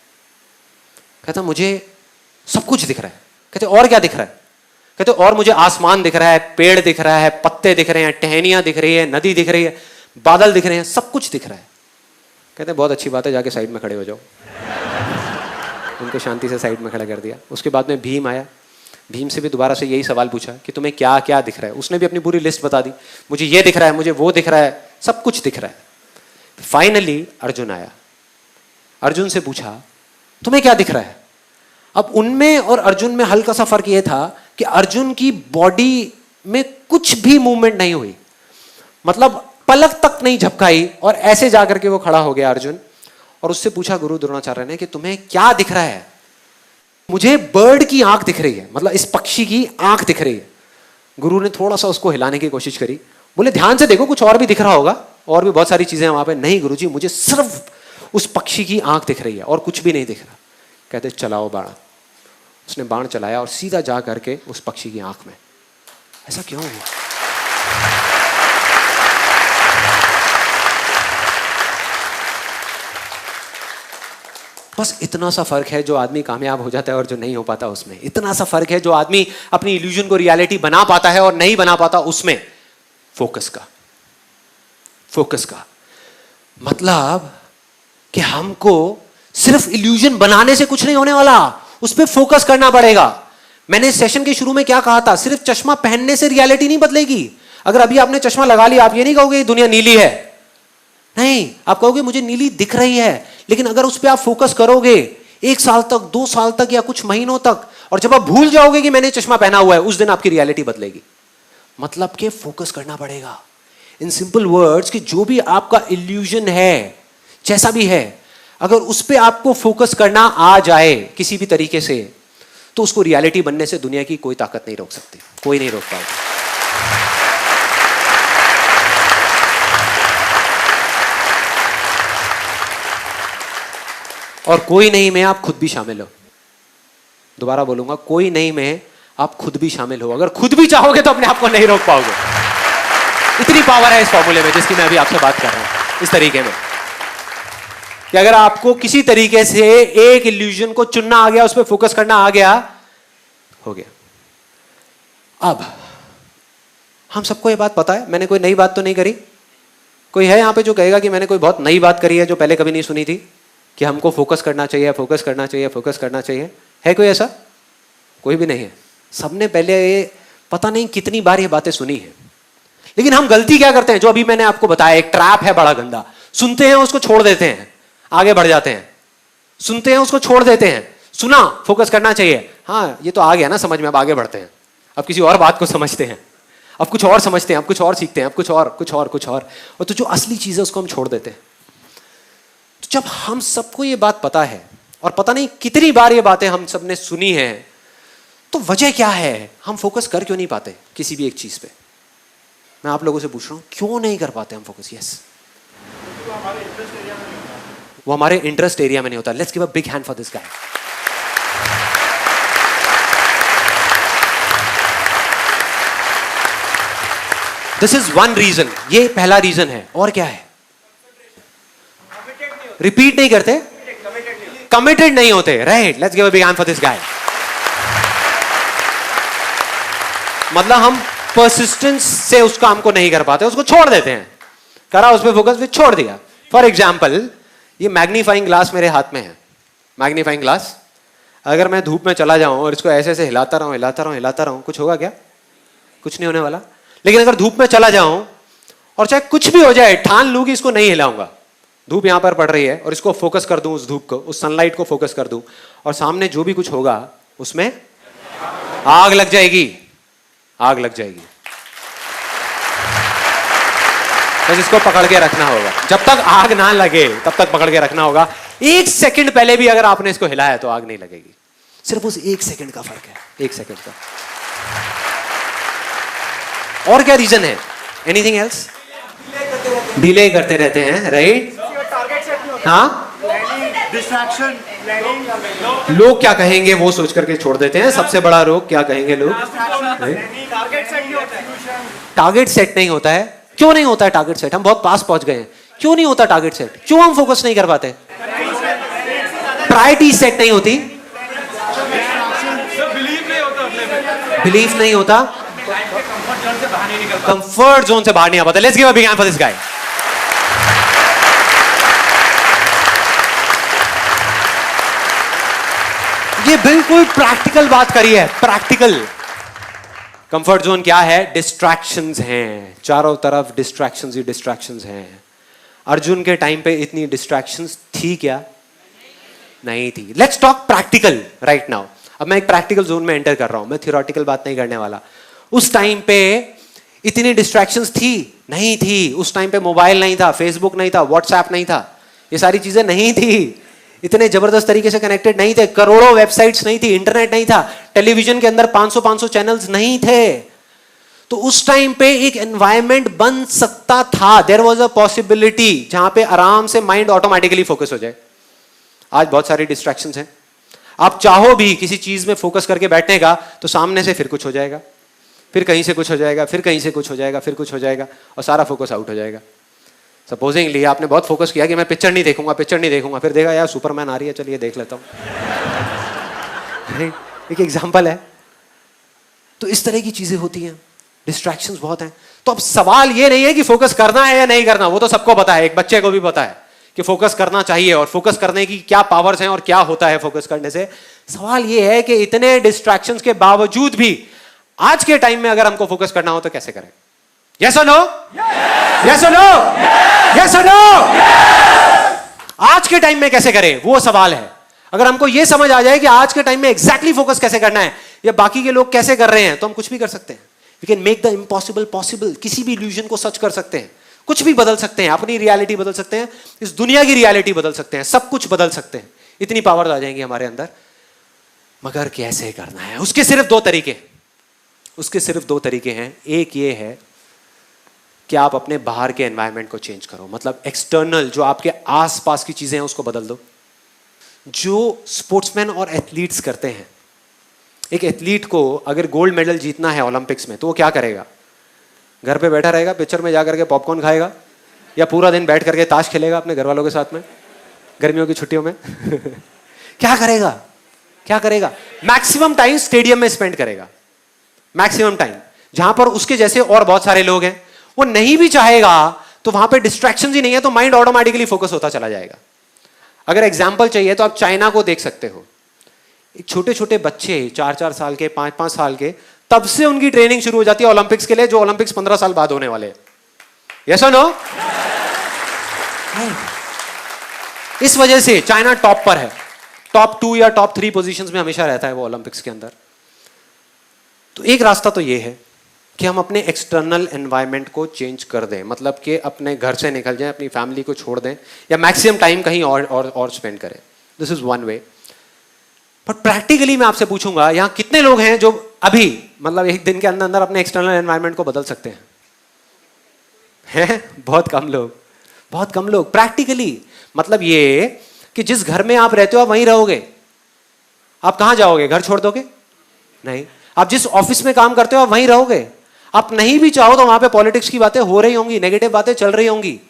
Speaker 1: कहता मुझे सब कुछ दिख रहा है। कहते और क्या दिख रहा है? कहते और मुझे आसमान दिख रहा है, पेड़ दिख रहा है, पत्ते दिख रहे हैं, टहनियां दिख रही है, नदी दिख रही है, बादल दिख रहे हैं, सब कुछ दिख रहा है। कहते बहुत अच्छी बात है, जाके साइड में खड़े हो जाओ। उनको शांति से साइड में खड़ा कर दिया। उसके बाद में भीम आया। भीम से भी दोबारा से यही सवाल पूछा कि तुम्हें क्या क्या दिख रहा है? उसने भी अपनी पूरी लिस्ट बता दी, मुझे ये दिख रहा है, मुझे वो दिख रहा है, सब कुछ दिख रहा है। फाइनली अर्जुन आया। अर्जुन से पूछा तुम्हें क्या दिख रहा है? अब उनमें और अर्जुन में हल्का सा फर्क यह था कि अर्जुन की बॉडी में कुछ भी मूवमेंट नहीं हुई, मतलब पलक तक नहीं झपकाई, और ऐसे जाकर के वो खड़ा हो गया अर्जुन। और उससे पूछा गुरु द्रोणाचार्य ने कि तुम्हें क्या दिख रहा है? मुझे बर्ड की आंख दिख रही है, मतलब इस पक्षी की आंख दिख रही है। गुरु ने थोड़ा सा उसको हिलाने की कोशिश करी, बोले ध्यान से देखो कुछ और भी दिख रहा होगा, और भी बहुत सारी चीजें हैं वहां पे। नहीं गुरुजी, मुझे सिर्फ उस पक्षी की आंख दिख रही है और कुछ भी नहीं दिख रहा। कहते चलाओ बाण। उसने बाण चलाया और सीधा जा करके उस पक्षी की आंख में। ऐसा क्यों हुआ? बस इतना सा फर्क है जो आदमी कामयाब हो जाता है और जो नहीं हो पाता उसमें। इतना सा फर्क है जो आदमी अपनी इल्यूजन को रियलिटी बना पाता है और नहीं बना पाता उसमें। फोकस का, फोकस का मतलब कि हमको सिर्फ इल्यूजन बनाने से कुछ नहीं होने वाला, उस पर फोकस करना पड़ेगा। मैंने सेशन के शुरू में क्या कहा था? सिर्फ चश्मा पहनने से रियलिटी नहीं बदलेगी। अगर अभी आपने चश्मा लगा लिया, आप ये नहीं कहोगे दुनिया नीली है, नहीं, आप कहोगे मुझे नीली दिख रही है। लेकिन अगर उस पर आप फोकस करोगे 1 साल तक, 2 साल तक या कुछ महीनों तक, और जब आप भूल जाओगे कि मैंने चश्मा पहना हुआ है, उस दिन आपकी रियलिटी बदलेगी। मतलब कि फोकस करना पड़ेगा। इन सिंपल वर्ड्स कि जो भी आपका इल्यूजन है, जैसा भी है, अगर उस पर आपको फोकस करना आ जाए किसी भी तरीके से, तो उसको रियलिटी बनने से दुनिया की कोई ताकत नहीं रोक सकती, कोई नहीं रोक पाएगा। और कोई नहीं में आप खुद भी शामिल हो। दोबारा बोलूंगा, कोई नहीं में आप खुद भी शामिल हो। अगर खुद भी चाहोगे तो अपने आप को नहीं रोक पाओगे। इतनी पावर है इस फॉर्मूले में जिसकी मैं अभी आपसे बात कर रहा हूं। इस तरीके में कि अगर आपको किसी तरीके से एक इल्यूजन को चुनना आ गया, उस पर फोकस करना आ गया, हो गया। अब हम सबको ये बात पता है, मैंने कोई नई बात तो नहीं करी। कोई है यहां पे जो कहेगा कि मैंने कोई बहुत नई बात करी है जो पहले कभी नहीं सुनी थी, कि हमको फोकस करना चाहिए, फोकस करना चाहिए, फोकस करना चाहिए? है कोई ऐसा? कोई भी नहीं है। सबने पहले ये पता नहीं कितनी बार ये बातें सुनी है। लेकिन हम गलती क्या करते हैं, जो अभी मैंने आपको बताया, एक ट्रैप है बड़ा गंदा। सुनते हैं, उसको छोड़ देते हैं, आगे बढ़ जाते हैं। सुनते हैं, उसको छोड़ देते हैं। सुना फोकस करना चाहिए, हाँ ये तो आ गया ना समझ में, अब आगे बढ़ते हैं। अब किसी और बात को समझते हैं, अब कुछ और समझते हैं, अब कुछ और सीखते हैं, अब कुछ और कुछ और कुछ और तो जो असली चीज है उसको हम छोड़ देते हैं। तो जब हम सबको ये बात पता है, और पता नहीं कितनी बार ये बातें हम सबने सुनी है, तो वजह क्या है? हम फोकस कर क्यों नहीं पाते किसी भी एक चीज पे? मैं आप लोगों से पूछ रहा हूं, क्यों नहीं कर पाते हम फोकस? यस, वो हमारे इंटरेस्ट एरिया में नहीं होता। Let's give a big hand for this guy. This is one reason, ये पहला रीजन है। और क्या है? रिपीट नहीं करते, कमिटेड नहीं होते। Right, let's give a big hand for this गाय। मतलब हम परसिस्टेंस से उस काम को नहीं कर पाते, उसको छोड़ देते हैं। करा उस पर फोकस, फिर छोड़ दिया। फॉर एग्जाम्पल, ये मैग्नीफाइंग ग्लास मेरे हाथ में है। मैग्नीफाइंग ग्लास, अगर मैं धूप में चला जाऊं और इसको ऐसे ऐसे हिलाता रहूं, हिलाता रहूं, हिलाता रहूं, कुछ होगा क्या? कुछ नहीं होने वाला। लेकिन अगर धूप में चला जाऊं और चाहे कुछ भी हो जाए, ठान लूं कि इसको नहीं हिलाऊंगा, धूप यहां पर पड़ रही है और इसको फोकस कर दूं, उस धूप को, उस सनलाइट को फोकस कर दूं, और सामने जो भी कुछ होगा उसमें आग लग जाएगी, आग लग जाएगी। बस इसको पकड़ के रखना होगा। जब तक आग ना लगे तब तक पकड़ के रखना होगा। 1 सेकंड पहले भी अगर आपने इसको हिलाया तो आग नहीं लगेगी। सिर्फ उस 1 सेकंड का फर्क है, 1 सेकंड का। और क्या रीजन है? Anything else? डिले करते रहते हैं, राइट? हाँ,
Speaker 2: डिस्ट्रैक्शन।
Speaker 1: लोग क्या कहेंगे वो सोच करके छोड़ देते हैं। सबसे बड़ा रोग क्या कहेंगे लोग? टारगेट सेट नहीं होता है। क्यों नहीं होता है टारगेट सेट? हम बहुत पास पहुंच गए हैं, क्यों नहीं होता टारगेट सेट? क्यों हम फोकस नहीं कर पाते? प्रायोरिटी सेट नहीं होती, बिलीफ नहीं होता, कंफर्ट जोन से बाहर नहीं आ पाता। Let's give a big hand for this गाय। ये बिल्कुल प्रैक्टिकल बात करी है, प्रैक्टिकल। कंफर्ट जोन क्या है? डिस्ट्रैक्शंस हैं, चारों तरफ डिस्ट्रैक्शंस ही डिस्ट्रैक्शंस हैं। अर्जुन के टाइम पे इतनी डिस्ट्रैक्शंस थी क्या? नहीं थी। Let's talk practical right now. अब मैं एक प्रैक्टिकल जोन में एंटर कर रहा हूं, मैं थियोरेटिकल बात नहीं करने वाला। उस टाइम पे इतनी डिस्ट्रैक्शंस थी? नहीं थी। उस टाइम पे मोबाइल नहीं था, फेसबुक नहीं था, व्हाट्सएप नहीं था, ये सारी चीजें नहीं थी। इतने जबरदस्त तरीके से कनेक्टेड नहीं थे, करोड़ों वेबसाइट्स नहीं थी, इंटरनेट नहीं था, टेलीविजन के अंदर 500 चैनल्स नहीं थे। तो उस टाइम पे एक एनवायरमेंट बन सकता था, देयर वाज अ पॉसिबिलिटी जहां पे आराम से माइंड ऑटोमेटिकली फोकस हो जाए। आज बहुत सारी डिस्ट्रैक्शंस हैं, आप चाहो भी किसी चीज में फोकस करके बैठने का तो सामने से फिर कुछ हो जाएगा, फिर कहीं से कुछ हो जाएगा, फिर कहीं से कुछ हो जाएगा, फिर कुछ हो जाएगा और सारा फोकस आउट हो जाएगा। सपोजिंगली आपने बहुत फोकस किया कि मैं पिक्चर नहीं देखूंगा, पिक्चर नहीं देखूंगा, फिर देखा यार सुपरमैन आ रही है, चलिए देख लेता हूं। एक एग्जांपल है। तो इस तरह की चीजें होती हैं, डिस्ट्रैक्शंस बहुत हैं। तो अब सवाल ये नहीं है कि फोकस करना है या नहीं करना, वो तो सबको पता है, एक बच्चे को भी पता है कि फोकस करना चाहिए और फोकस करने की क्या पावर्स हैं और क्या होता है फोकस करने से। सवाल ये है कि इतने डिस्ट्रैक्शंस के बावजूद भी आज के टाइम में अगर हमको फोकस करना हो तो कैसे करें? यस और नो? यस और नो? यस और नो? आज के टाइम में कैसे करें, वो सवाल है। अगर हमको यह समझ आ जाए कि आज के टाइम में एग्जैक्टली फोकस कैसे करना है या बाकी के लोग कैसे कर रहे हैं, तो हम कुछ भी कर सकते हैं। We can make the impossible possible. किसी भी इल्यूजन को सच कर सकते हैं, कुछ भी बदल सकते हैं, अपनी रियलिटी बदल सकते हैं, इस दुनिया की रियलिटी बदल सकते हैं, सब कुछ बदल सकते हैं। इतनी पावर आ जाएंगी हमारे अंदर। मगर कैसे करना है, उसके सिर्फ दो तरीके हैं। एक ये है कि आप अपने बाहर के एनवायरनमेंट को चेंज करो, मतलब एक्सटर्नल जो आपके आसपास की चीजें हैं उसको बदल दो। जो स्पोर्ट्समैन और एथलीट्स करते हैं, एक एथलीट को अगर गोल्ड मेडल जीतना है ओलंपिक्स में तो वो क्या करेगा? घर पे बैठा रहेगा, पिक्चर में जाकर के पॉपकॉर्न खाएगा या पूरा दिन बैठ करके ताश खेलेगा अपने घर वालों के साथ में गर्मियों की छुट्टियों में? क्या करेगा? मैक्सिमम टाइम स्टेडियम में स्पेंड करेगा, मैक्सिमम टाइम, जहां पर उसके जैसे और बहुत सारे लोग हैं। वो नहीं भी चाहेगा तो वहां पे डिस्ट्रैक्शंस ही नहीं है, तो माइंड ऑटोमेटिकली फोकस होता चला जाएगा। अगर एग्जाम्पल चाहिए तो आप चाइना को देख सकते हो। एक छोटे छोटे बच्चे 4-4 साल के, 5-5 साल के, तब से उनकी ट्रेनिंग शुरू हो जाती है ओलंपिक्स के लिए, जो ओलंपिक्स 15 साल बाद होने वाले हैं। यस और नो? इस वजह से चाइना टॉप पर है, टॉप 2 या टॉप 3 पोजीशंस में हमेशा रहता है वो ओलंपिक्स के अंदर। तो एक रास्ता तो ये है कि हम अपने एक्सटर्नल एनवायरनमेंट को चेंज कर दें, मतलब कि अपने घर से निकल जाएं, अपनी फैमिली को छोड़ दें या मैक्सिमम टाइम कहीं और स्पेंड करें। This is one way. But practically मैं आपसे पूछूंगा, यहां कितने लोग हैं जो अभी मतलब एक दिन के अंदर अंदर अपने एक्सटर्नल एनवायरनमेंट को बदल सकते हैं? बहुत कम लोग। प्रैक्टिकली मतलब ये कि जिस घर में आप रहते हो आप वहीं रहोगे। आप कहां जाओगे? घर छोड़ दोगे? नहीं। आप जिस ऑफिस में काम करते हो आप वहीं रहोगे। आप नहीं भी चाहो तो वहां पे पॉलिटिक्स की बातें हो रही होंगी, नेगेटिव बातें चल रही होंगी,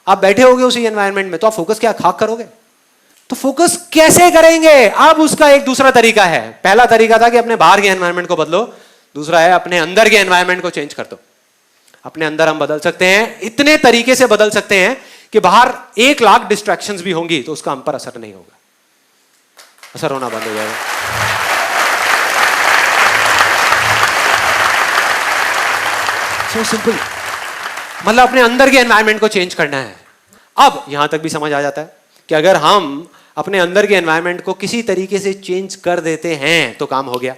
Speaker 1: आप बैठे होगे उसी एनवायरनमेंट में, तो आप फोकस क्या खाक करोगे? तो फोकस कैसे करेंगे? अब उसका एक दूसरा तरीका है। पहला तरीका था कि अपने बाहर के एनवायरनमेंट को बदलो, दूसरा है अपने अंदर के एनवायरनमेंट को चेंज कर दो। अपने अंदर हम बदल सकते हैं, इतने तरीके से बदल सकते हैं कि बाहर 1 लाख डिस्ट्रैक्शंस भी होंगी तो उसका हम पर असर नहीं होगा, असर होना बंद हो जाएगा। सो सिंपल, मतलब अपने अंदर के एनवायरनमेंट को चेंज करना है। अब यहां तक भी समझ आ जाता है कि अगर हम अपने अंदर के एनवायरनमेंट को किसी तरीके से चेंज कर देते हैं तो काम हो गया।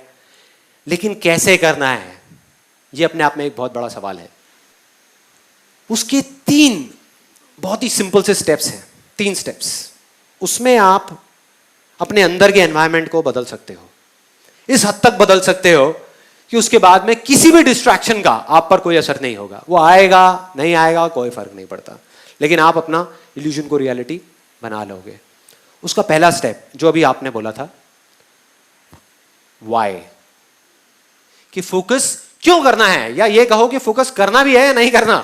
Speaker 1: लेकिन कैसे करना है, यह अपने आप में एक बहुत बड़ा सवाल है। उसके 3 बहुत ही सिंपल से स्टेप्स हैं, 3 स्टेप्स। उसमें आप अपने अंदर के एनवायरनमेंट को बदल सकते हो, इस हद तक बदल सकते हो कि उसके बाद में किसी भी डिस्ट्रैक्शन का आप पर कोई असर नहीं होगा। वो आएगा नहीं आएगा कोई फर्क नहीं पड़ता, लेकिन आप अपना इल्यूजन को रियलिटी बना लोगे। उसका पहला स्टेप जो अभी आपने बोला था, वाई, कि फोकस क्यों करना है, या ये कहो कि फोकस करना भी है या नहीं करना।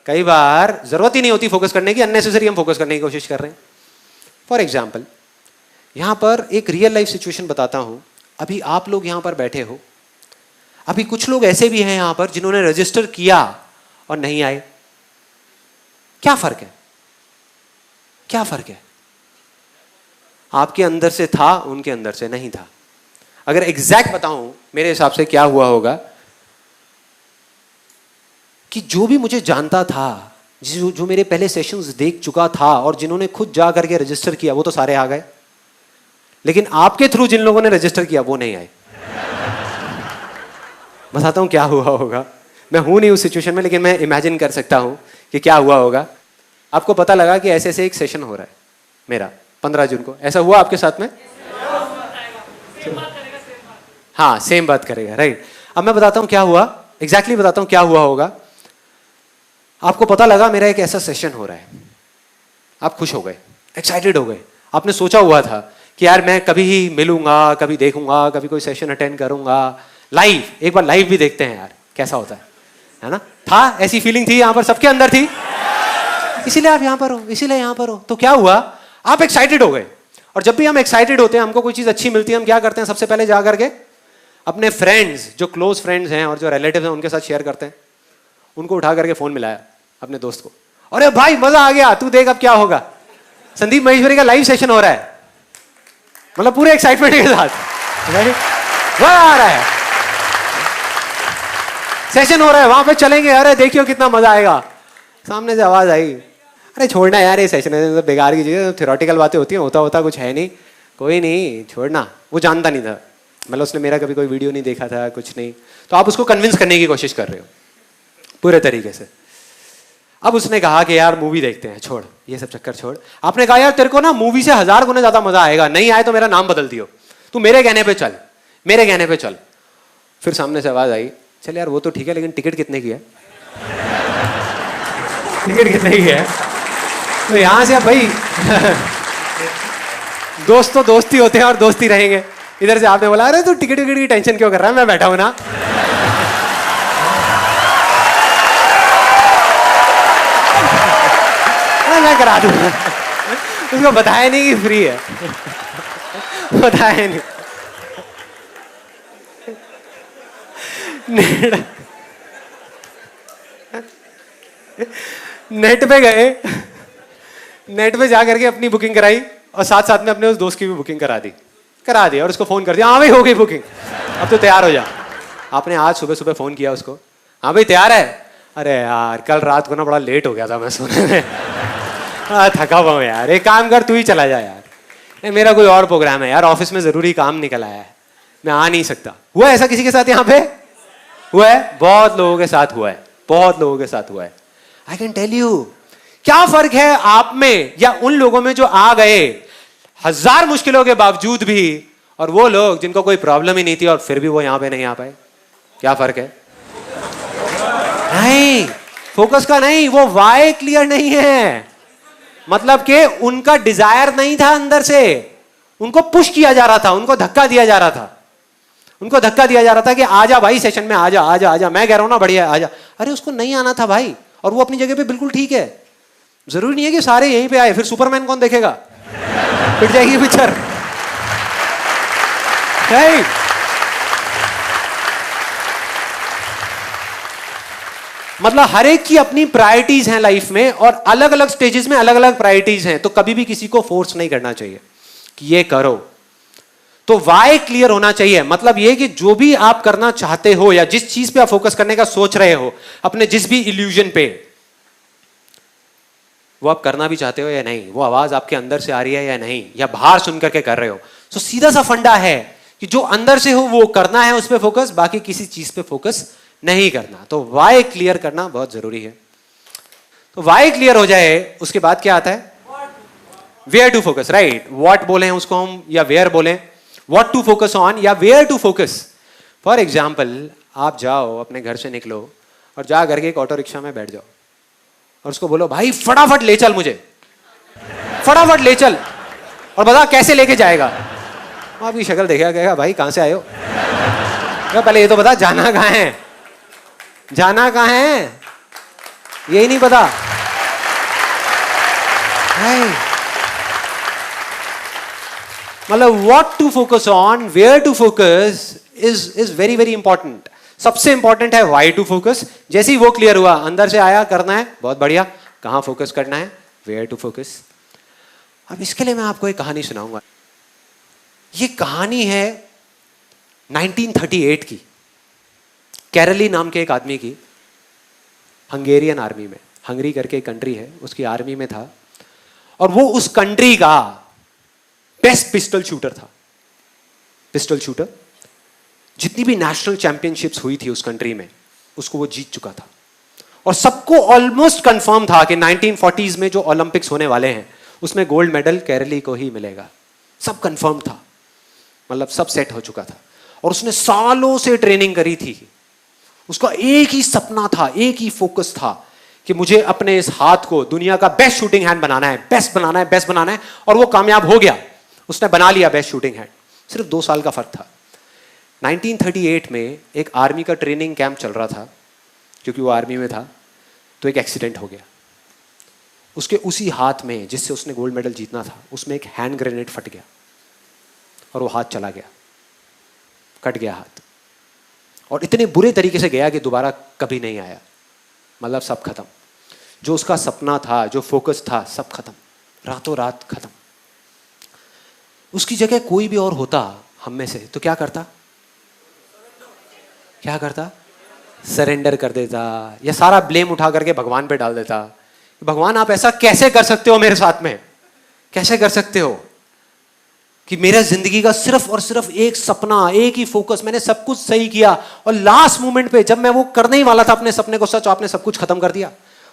Speaker 1: कई बार जरूरत ही नहीं होती फोकस करने की, अननेसेसरी हम फोकस करने की कोशिश कर रहे हैं। फॉर एग्जाम्पल, यहां पर एक रियल लाइफ सिचुएशन बताता हूं। अभी आप लोग यहां पर बैठे हो, अभी कुछ लोग ऐसे भी हैं यहां पर जिन्होंने रजिस्टर किया और नहीं आए। क्या फर्क है? क्या फर्क है? आपके अंदर से था, उनके अंदर से नहीं था। अगर एग्जैक्ट बताऊं, मेरे हिसाब से क्या हुआ होगा कि जो भी मुझे जानता था, जो मेरे पहले सेशंस देख चुका था और जिन्होंने खुद जा करके रजिस्टर किया, वो तो सारे आ गए। लेकिन आपके थ्रू जिन लोगों ने रजिस्टर किया वो नहीं आए। बताता हूं क्या हुआ होगा। मैं हूं नहीं उस सिचुएशन में, लेकिन मैं इमेजिन कर सकता हूं कि क्या हुआ होगा। आपको पता लगा कि ऐसे ऐसे एक सेशन हो रहा है मेरा 15 जून को। ऐसा हुआ आपके साथ में? हाँ, सेम बात करेगा, राइट। अब मैं बताता हूं क्या हुआ। एग्जैक्टली बताता हूं क्या हुआ होगा। आपको पता लगा मेरा एक ऐसा सेशन हो रहा है, आप खुश हो गए, एक्साइटेड हो गए। आपने सोचा हुआ था कि यार मैं कभी ही मिलूंगा, कभी देखूंगा, कभी कोई सेशन अटेंड करूंगा, लाइव, एक बार लाइव भी देखते हैं यार कैसा होता है ना। था, ऐसी फीलिंग थी यहां पर सबके अंदर थी, इसीलिए आप यहां पर हो, इसीलिए यहां पर हो। तो क्या हुआ, आप एक्साइटेड हो गए। और जब भी हम एक्साइटेड होते हैं, हमको कोई चीज अच्छी मिलती है, हम क्या करते हैं, सबसे पहले जा करके अपने फ्रेंड्स, जो क्लोज फ्रेंड्स हैं और जो रिलेटिव हैं, उनके साथ शेयर करते हैं। उनको उठा करके फोन मिलाया अपने दोस्त को, अरे भाई मजा आ गया, तू देख अब क्या होगा, संदीप महेश्वरी का लाइव सेशन हो रहा है। मतलब पूरे एक्साइटमेंट के साथ मजा आ रहा है, सेशन हो रहा है, वहां पे चलेंगे, अरे देखियो कितना मजा आएगा। सामने से आवाज आई, अरे छोड़ना यार ये सेशन है, बेकार की चीज, थ्योरेटिकल बातें होती हैं, होता कुछ है नहीं, कोई नहीं छोड़ना। वो जानता नहीं था, मतलब उसने मेरा कभी कोई वीडियो नहीं देखा था, कुछ नहीं। तो आप उसको कन्विंस करने की कोशिश कर रहे हो पूरे तरीके से। अब उसने कहा कि यार मूवी देखते हैं, छोड़ ये सब चक्कर छोड़। आपने कहा यार तेरे को ना मूवी से 1000 गुना ज्यादा मजा आएगा, नहीं आए तो मेरा नाम बदल दियो, तू मेरे कहने पे चल, मेरे कहने पे चल। फिर सामने से आवाज आई, चल यार वो तो ठीक है, लेकिन टिकट कितने की है? टिकट कितने की है? तो यहां से अब भाई दोस्त तो दोस्ती होते हैं और दोस्ती रहेंगे। इधर से आपने बोला, अरे तू टिकट विकट की टेंशन क्यों कर रहा है, मैं बैठा हूं ना। मैं करा दूंगा। उसको बताया नहीं कि फ्री है, बताया नहीं। नेट पे गए, नेट पे जा करके अपनी बुकिंग कराई और साथ साथ में अपने उस दोस्त की भी बुकिंग करा दी और उसको फोन कर दिया, हाँ भाई हो गई बुकिंग, अब तो तैयार हो जा। आपने आज सुबह सुबह फोन किया उसको, हाँ भाई तैयार है? अरे यार कल रात को ना बड़ा लेट हो गया था मैं सोने में, थका हुआ हूँ यार, एक काम कर तू ही चला जा यार, मेरा कोई और प्रोग्राम है यार, ऑफिस में जरूरी काम निकल आया है, मैं आ नहीं सकता। हुआ ऐसा किसी के साथ यहाँ पे? हुआ है, बहुत लोगों के साथ हुआ है, बहुत लोगों के साथ हुआ है। आई कैन टेल यू, क्या फर्क है आप में या उन लोगों में जो आ गए 1000 मुश्किलों के बावजूद भी, और वो लोग जिनको कोई प्रॉब्लम ही नहीं थी और फिर भी वो यहां पे नहीं आ पाए? क्या फर्क है? नहीं, फोकस का नहीं, वो वाई क्लियर नहीं है, मतलब कि उनका डिजायर नहीं था अंदर से, उनको पुश किया जा रहा था, उनको धक्का दिया जा रहा था, उनको धक्का दिया जा रहा था कि आजा भाई सेशन में, आजा आजा आजा, मैं कह रहा हूं ना बढ़िया आजा। अरे उसको नहीं आना था भाई, और वो अपनी जगह पे बिल्कुल ठीक है। जरूरी नहीं है कि सारे यहीं पे आए, फिर सुपरमैन कौन देखेगा, पिट जाएगी पिक्चर। मतलब हर एक की अपनी प्रायोरिटीज हैं लाइफ में, और अलग अलग स्टेजेस में अलग अलग प्रायोरिटीज हैं, तो कभी भी किसी को फोर्स नहीं करना चाहिए कि ये करो। तो वाई क्लियर होना चाहिए, मतलब ये कि जो भी आप करना चाहते हो या जिस चीज पे आप फोकस करने का सोच रहे हो, अपने जिस भी इल्यूजन पे, वो आप करना भी चाहते हो या नहीं, वो आवाज आपके अंदर से आ रही है या नहीं, या बाहर सुन करके कर रहे हो। तो सीधा सा फंडा है कि जो अंदर से हो वो करना है, उस पर फोकस, बाकी किसी चीज पे फोकस नहीं करना। तो वाई क्लियर करना बहुत जरूरी है। तो वाई क्लियर हो जाए, उसके बाद क्या आता है? Where to focus, right. What बोले हैं उसको हम, या वेयर बोले, व्हाट टू फोकस ऑन या where to focus. For example, आप जाओ अपने घर से निकलो और जा करके एक ऑटो रिक्शा में बैठ जाओ और उसको बोलो भाई फटाफट ले चल मुझे, फटाफट ले चल, और बता कैसे लेके जाएगा। आपकी शक्ल देखा, कहेगा भाई कहां से आए हो, पहले ये तो बता जाना कहां है, जाना कहां है, यही नहीं पता। मतलब what to focus on, where to focus is very very important. सबसे इंपॉर्टेंट है वाई टू फोकस। जैसे ही वो क्लियर हुआ, अंदर से आया करना है, बहुत बढ़िया, कहां फोकस करना है, वेयर टू फोकस। अब इसके लिए मैं आपको एक कहानी सुनाऊंगा। ये कहानी है 1938 की, कैरली नाम के एक आदमी की, हंगेरियन आर्मी में, हंगरी करके एक कंट्री है, उसकी आर्मी में था, और वो उस कंट्री का बेस्ट पिस्टल शूटर था। पिस्टल शूटर, जितनी भी नेशनल चैंपियनशिप्स हुई थी उस कंट्री में, उसको वो जीत चुका था। और सबको ऑलमोस्ट कंफर्म था कि 1940s में जो ओलंपिक्स होने वाले हैं उसमें गोल्ड मेडल केरली को ही मिलेगा। सब कंफर्म था, मतलब सब सेट हो चुका था। और उसने सालों से ट्रेनिंग करी थी, उसका एक ही सपना था, एक ही फोकस था कि मुझे अपने इस हाथ को दुनिया का बेस्ट शूटिंग हैंड बनाना है, बेस्ट बनाना है, बेस्ट बनाना है। और वो कामयाब हो गया, उसने बना लिया बेस्ट शूटिंग हैंड। सिर्फ 2 साल का फर्क था। 1938 में एक आर्मी का ट्रेनिंग कैंप चल रहा था, क्योंकि वो आर्मी में था, तो एक एक्सीडेंट हो गया। उसके उसी हाथ में जिससे उसने गोल्ड मेडल जीतना था, उसमें एक हैंड ग्रेनेड फट गया और वो हाथ चला गया, कट गया हाथ। और इतने बुरे तरीके से गया कि दोबारा कभी नहीं आया। मतलब सब खत्म, जो उसका सपना था, जो फोकस था, सब खत्म, रातों रात खत्म। उसकी जगह कोई भी और होता हम में से तो क्या करता? क्या करता? सरेंडर कर देता, या सारा ब्लेम उठा करके भगवान पे डाल देता। भगवान आप ऐसा कैसे कर सकते हो मेरे साथ में? कैसे कर सकते हो कि मेरा जिंदगी का सिर्फ और सिर्फ एक सपना, एक ही फोकस, मैंने सब कुछ सही किया और लास्ट मोमेंट पे जब मैं वो करने ही वाला था अपने सपने को सच, आपने सब कुछ खत्म कर दिया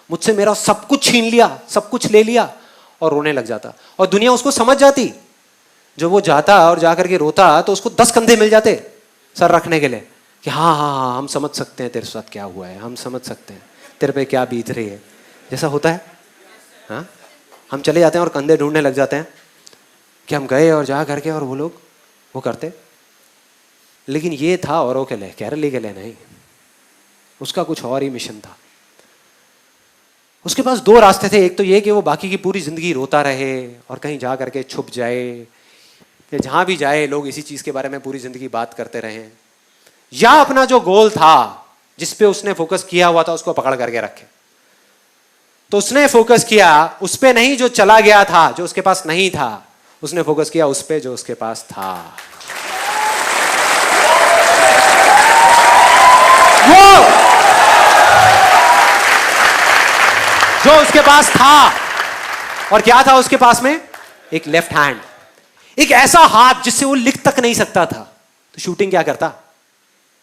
Speaker 1: मुझसे, मेरा सब कुछ छीन लिया, सब कुछ ले लिया। और रोने लग जाता और दुनिया उसको समझ जाती। जो वो जाता और जाकर के रोता तो उसको 10 कंधे मिल जाते सर रखने के लिए कि हाँ हाँ हाँ हम समझ सकते हैं तेरे साथ क्या हुआ है, हम समझ सकते हैं तेरे पे क्या बीत रही है, जैसा होता है। हाँ, हम चले जाते हैं और कंधे ढूंढने लग जाते हैं कि हम गए और जा करके और वो लोग वो करते। लेकिन ये था औरों के लिए, कैरली के लिए नहीं। उसका कुछ और ही मिशन था। उसके पास 2 रास्ते थे। एक तो ये कि वो बाकी की पूरी जिंदगी रोता रहे और कहीं जा करके छुप जाए, या जहां भी जाए लोग इसी चीज के बारे में पूरी जिंदगी बात करते रहे, या अपना जो गोल था जिस पे उसने फोकस किया हुआ था उसको पकड़ करके रखे। तो उसने फोकस किया उस पे नहीं जो चला गया था, जो उसके पास नहीं था, उसने फोकस किया उस पे जो उसके पास था। वो जो उसके पास था। और क्या था उसके पास में? एक लेफ्ट हैंड, एक ऐसा हाथ जिससे वो लिख तक नहीं सकता था। तो शूटिंग क्या करता?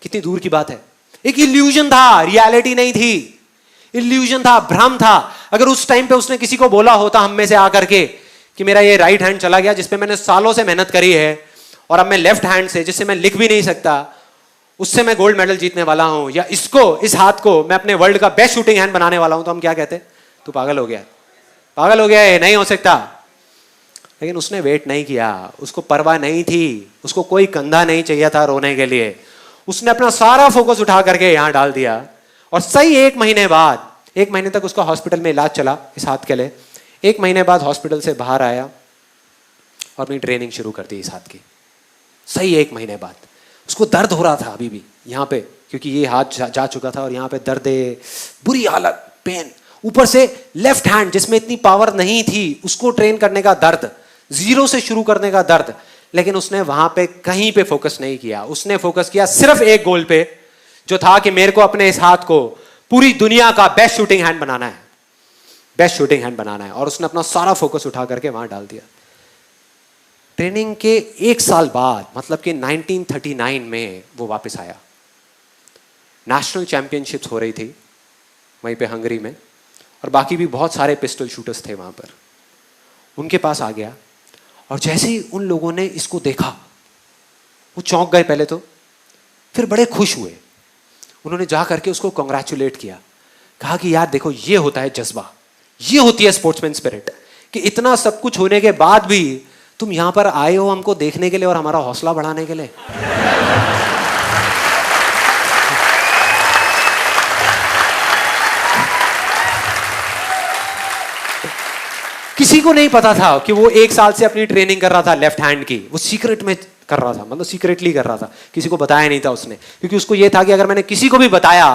Speaker 1: कितनी दूर की बात है। एक इल्यूजन था, रियलिटी नहीं थी, इल्यूजन था, भ्रम था। अगर उस टाइम पे उसने किसी को बोला होता हम में से आकर के कि मेरा ये राइट हैंड चला गया जिसपे मैंने सालों से मेहनत करी है, और अब मैं लेफ्ट हैंड से जिससे मैं लिख भी नहीं सकता उससे मैं गोल्ड मेडल जीतने वाला हूं, या इसको, इस हाथ को मैं अपने वर्ल्ड का बेस्ट शूटिंग हैंड बनाने वाला हूं, तो हम क्या कहते? तू पागल हो गया, पागल हो गया, ये नहीं हो सकता। लेकिन उसने वेट नहीं किया, उसको परवाह नहीं थी, उसको कोई कंधा नहीं चाहिए था रोने के लिए। उसने अपना सारा फोकस उठा करके यहां डाल दिया। और सही 1 महीने बाद, 1 महीने तक उसका हॉस्पिटल में इलाज चला इस हाथ के लिए। 1 महीने बाद हॉस्पिटल से बाहर आया और अपनी ट्रेनिंग शुरू कर दी इस हाथ की। सही 1 महीने बाद उसको दर्द हो रहा था अभी भी यहाँ पे, क्योंकि ये हाथ जा चुका था और यहाँ पे दर्द, बुरी हालत, पेन। ऊपर से लेफ्ट हैंड जिसमें इतनी पावर नहीं थी उसको ट्रेन करने का दर्द, 0 से शुरू करने का दर्द। लेकिन उसने वहां पे कहीं पे फोकस नहीं किया। उसने फोकस किया सिर्फ एक गोल पे, जो था कि मेरे को अपने इस हाथ को पूरी दुनिया का बेस्ट शूटिंग हैंड बनाना है, बेस्ट शूटिंग हैंड बनाना है। और उसने अपना सारा फोकस उठा करके वहां डाल दिया। ट्रेनिंग के 1 साल बाद, मतलब कि 1939 में वो वापस आया। नेशनल चैंपियनशिप्स हो रही थी वहीं पे हंगरी में, और बाकी भी बहुत सारे पिस्टल शूटर्स थे वहां पर। उनके पास आ गया और जैसे ही उन लोगों ने इसको देखा वो चौंक गए पहले तो, फिर बड़े खुश हुए। उन्होंने जा करके उसको कॉन्ग्रेचुलेट किया, कहा कि यार देखो ये होता है जज्बा, ये होती है स्पोर्ट्समैन स्पिरिट, कि इतना सब कुछ होने के बाद भी तुम यहां पर आए हो हमको देखने के लिए और हमारा हौसला बढ़ाने के लिए। किसी को नहीं पता था कि वो 1 साल से अपनी ट्रेनिंग कर रहा था लेफ्ट हैंड की। वो सीक्रेट में कर रहा था, मतलब सीक्रेटली कर रहा था, किसी को बताया नहीं था उसने, क्योंकि उसको ये था कि अगर मैंने किसी को भी बताया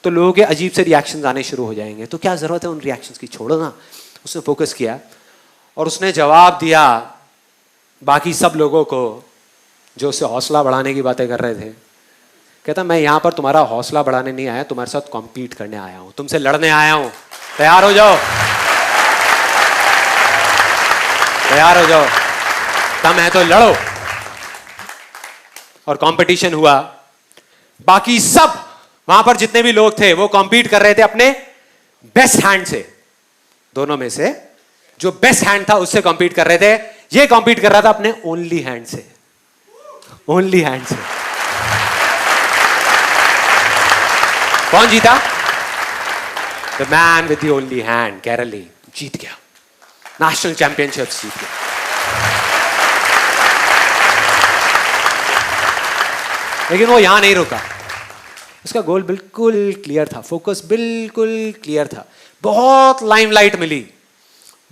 Speaker 1: तो लोगों के अजीब से रिएक्शंस आने शुरू हो जाएंगे, तो क्या जरूरत है उन रिएक्शंस की, छोड़ो ना। उसने फोकस किया और उसने जवाब दिया बाकी सब लोगों को जो उससे हौसला बढ़ाने की बातें कर रहे थे। कहता मैं यहां पर तुम्हारा हौसला बढ़ाने नहीं आया, तुम्हारे साथ कॉम्पीट करने आया हूं, तुमसे लड़ने आया हूं। तैयार हो जाओ, तैयार हो जाओ, दम है तो लड़ो। और कंपटीशन हुआ। बाकी सब वहां पर जितने भी लोग थे वो कॉम्पीट कर रहे थे अपने बेस्ट हैंड से। दोनों में से जो बेस्ट हैंड था उससे कॉम्पीट कर रहे थे। ये कॉम्पीट कर रहा था अपने ओनली हैंड से, ओनली हैंड से। कौन जीता? The man with the only hand, Karoly जीत गया, नेशनल चैंपियनशिप जीत गया। लेकिन वो यहां नहीं रुका, उसका गोल बिल्कुल क्लियर था, फोकस बिल्कुल क्लियर था। बहुत लाइमलाइट मिली,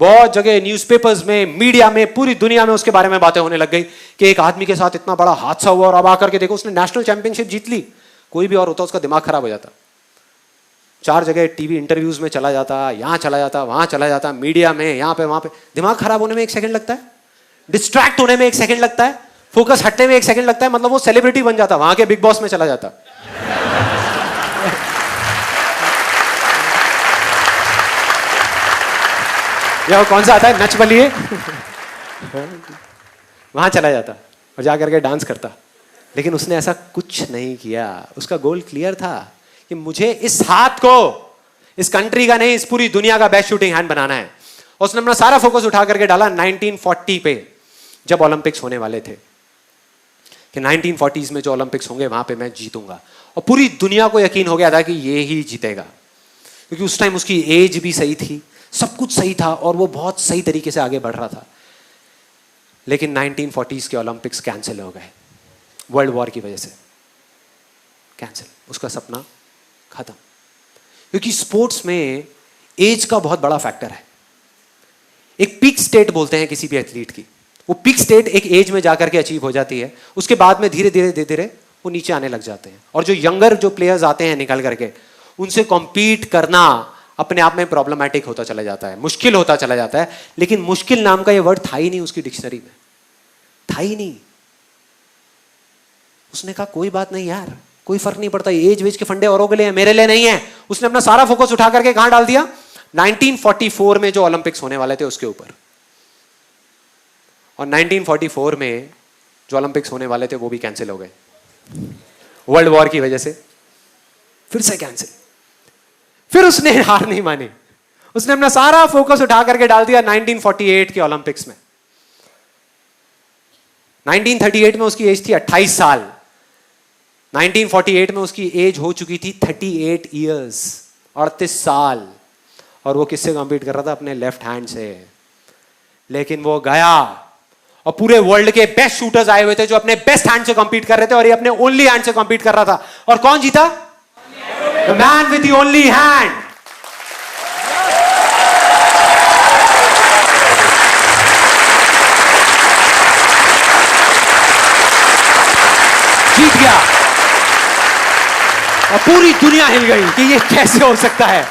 Speaker 1: बहुत जगह न्यूज़पेपर्स में, मीडिया में, पूरी दुनिया में उसके बारे में बातें होने लग गई कि एक आदमी के साथ इतना बड़ा हादसा हुआ और अब आकर के देखो उसने नेशनल चैंपियनशिप जीत ली। कोई भी और होता उसका दिमाग खराब हो जाता, 4 जगह टीवी इंटरव्यूज में चला जाता, यहां चला जाता, वहां चला जाता, मीडिया में, यहां पे वहां पे। दिमाग खराब होने में 1 सेकंड लगता है, डिस्ट्रैक्ट होने में 1 सेकंड लगता है, फोकस हटने में 1 सेकंड लगता है, मतलब वो सेलिब्रिटी बन जाता, वहां के बिग बॉस में चला जाता। या वो कौन सा आता है, नच बलिए, वहां चला जाता और जाकर के डांस करता। लेकिन उसने ऐसा कुछ नहीं किया, उसका गोल क्लियर था कि मुझे इस हाथ को इस कंट्री का नहीं, इस पूरी दुनिया का बेस्ट शूटिंग हैंड बनाना है। और उसने अपना सारा फोकस उठा करके डाला 1940 पे, जब ओलंपिक्स होने वाले थे, कि 1940s में जो ओलंपिक्स होंगे वहां पे मैं जीतूंगा। और पूरी दुनिया को यकीन हो गया था कि ये ही जीतेगा, क्योंकि उस टाइम उसकी एज भी सही थी, सब कुछ सही था और वो बहुत सही तरीके से आगे बढ़ रहा था। लेकिन 1940s के ओलंपिक्स कैंसिल हो गए, वर्ल्ड वॉर की वजह से कैंसिल, उसका सपना खत्म। क्योंकि स्पोर्ट्स में एज का बहुत बड़ा फैक्टर है। एक पीक स्टेट बोलते हैं किसी भी एथलीट की, वो पीक स्टेट एक एज में जाकर के अचीव हो जाती है, उसके बाद में धीरे धीरे धीरे धीरे वो नीचे आने लग जाते हैं। और जो यंगर जो प्लेयर्स आते हैं निकल करके, उनसे कॉम्पीट करना अपने आप में प्रॉब्लमैटिक होता चला जाता है, मुश्किल होता चला जाता है। लेकिन मुश्किल नाम का ये वर्ड था ही नहीं उसकी डिक्शनरी में, था ही नहीं। उसने कहा कोई बात नहीं यार, कोई फर्क नहीं पड़ता, एज वेज के फंडे औरों के लिए है, मेरे लिए नहीं है। उसने अपना सारा फोकस उठा करके कहां डाल दिया, 1944 में जो ओलंपिक्स होने वाले थे उसके ऊपर। और 1944 में जो ओलंपिक्स होने वाले थे वो भी कैंसिल हो गए, वर्ल्ड वॉर की वजह से फिर से कैंसिल। फिर उसने हार नहीं मानी, उसने अपना सारा फोकस उठा करके डाल दिया 1948 के ओलंपिक्स में। 1938 में उसकी एज थी 28 साल, 1948 में उसकी एज हो चुकी थी 38 ईयर्स, 38 साल। और वो किससे कॉम्पीट कर रहा था, अपने लेफ्ट हैंड से। लेकिन वो गया और पूरे वर्ल्ड के बेस्ट शूटर्स आए हुए थे जो अपने बेस्ट हैंड से कॉम्पीट कर रहे थे, और ये अपने ओनली हैंड से कॉम्पीट कर रहा था। और कौन जीता? The man with the only hand. जीत गया। और पूरी दुनिया हिल गई कि ये कैसे हो सकता है।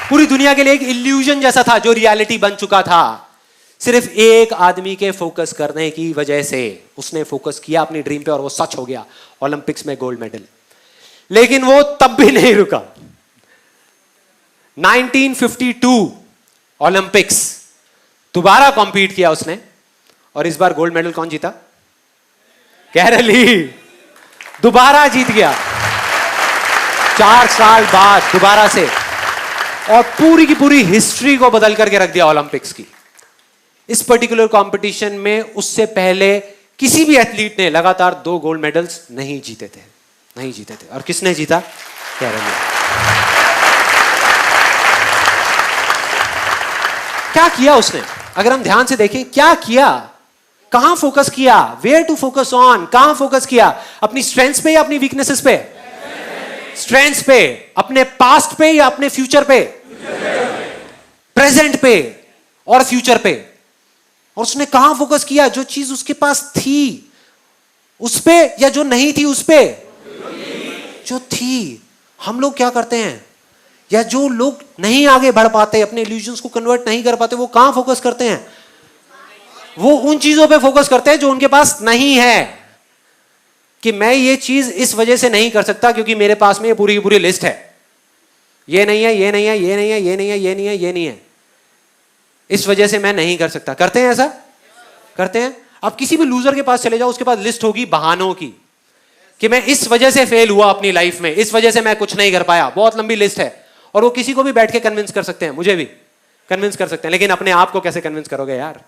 Speaker 1: पूरी दुनिया के लिए एक इल्यूजन जैसा था जो रियलिटी बन चुका था, सिर्फ एक आदमी के फोकस करने की वजह से। उसने फोकस किया अपनी ड्रीम पे और वो सच हो गया, ओलंपिक्स में गोल्ड मेडल। लेकिन वो तब भी नहीं रुका। 1952 ओलंपिक्स दोबारा कॉम्पीट किया उसने, और इस बार गोल्ड मेडल कौन जीता? कैरल ली दोबारा जीत गया, 4 साल बाद दोबारा से। और पूरी की पूरी हिस्ट्री को बदल करके रख दिया ओलंपिक्स की। इस पर्टिकुलर कंपटीशन में उससे पहले किसी भी एथलीट ने लगातार 2 गोल्ड मेडल्स नहीं जीते थे, नहीं जीते थे। और किसने जीता? कैरल ली। क्या किया उसने? अगर हम ध्यान से देखें क्या किया, कहां फोकस किया, वेयर टू फोकस ऑन, कहां फोकस किया? अपनी स्ट्रेंथ्स पे या अपनी वीकनेसेस पे? स्ट्रेंथ्स पे। अपने पास्ट पे या अपने फ्यूचर पे? प्रेजेंट पे और फ्यूचर पे। और उसने कहां फोकस किया? जो चीज उसके पास थी उस पे, या जो नहीं थी उस पे? जो थी। हम लोग क्या करते हैं, या जो लोग नहीं आगे बढ़ पाते, अपने इल्यूजन्स को कन्वर्ट नहीं कर पाते, वो कहां फोकस करते हैं? वो उन चीजों पे फोकस करते हैं जो उनके पास नहीं है। कि मैं ये चीज इस वजह से नहीं कर सकता क्योंकि मेरे पास में ये पूरी की पूरी लिस्ट है, ये नहीं है, ये नहीं है, ये नहीं है, ये नहीं है, ये नहीं है, ये नहीं है, इस वजह से मैं नहीं कर सकता। करते हैं ऐसा? करते हैं। आप किसी भी लूजर के पास चले जाओ, उसके पास लिस्ट होगी बहानों की, कि मैं इस वजह से फेल हुआ अपनी लाइफ में, इस वजह से मैं कुछ नहीं कर पाया, बहुत लंबी लिस्ट है। और वो किसी को भी बैठ के कन्विंस कर सकते हैं, मुझे भी कन्विंस कर सकते हैं। लेकिन अपने आप को कैसे कन्विंस करोगे यार?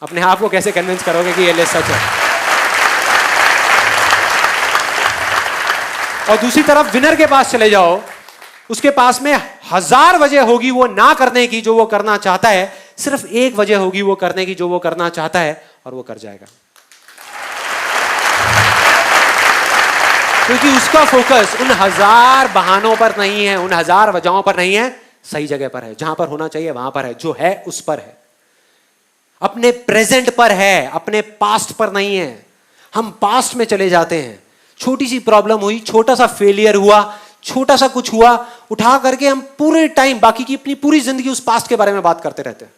Speaker 1: अपने आप को कैसे कन्विंस करोगे कि ये लिस्ट सच है? और दूसरी तरफ विनर के पास चले जाओ, उसके पास में 1000 वजह होगी वो ना करने की जो वो करना चाहता है, सिर्फ एक वजह होगी वो करने की जो वो करना चाहता है, और वो कर जाएगा। क्योंकि उसका फोकस उन 1000 बहानों पर नहीं है, उन 1000 वजहों पर नहीं है, सही जगह पर है, जहां पर होना चाहिए वहां पर है, जो है उस पर है, अपने प्रेजेंट पर है, अपने पास्ट पर नहीं है। हम पास्ट में चले जाते हैं, छोटी सी प्रॉब्लम हुई, छोटा सा फेलियर हुआ, छोटा सा कुछ हुआ, उठा करके हम पूरे टाइम बाकी की अपनी पूरी जिंदगी उस पास्ट के बारे में बात करते रहते हैं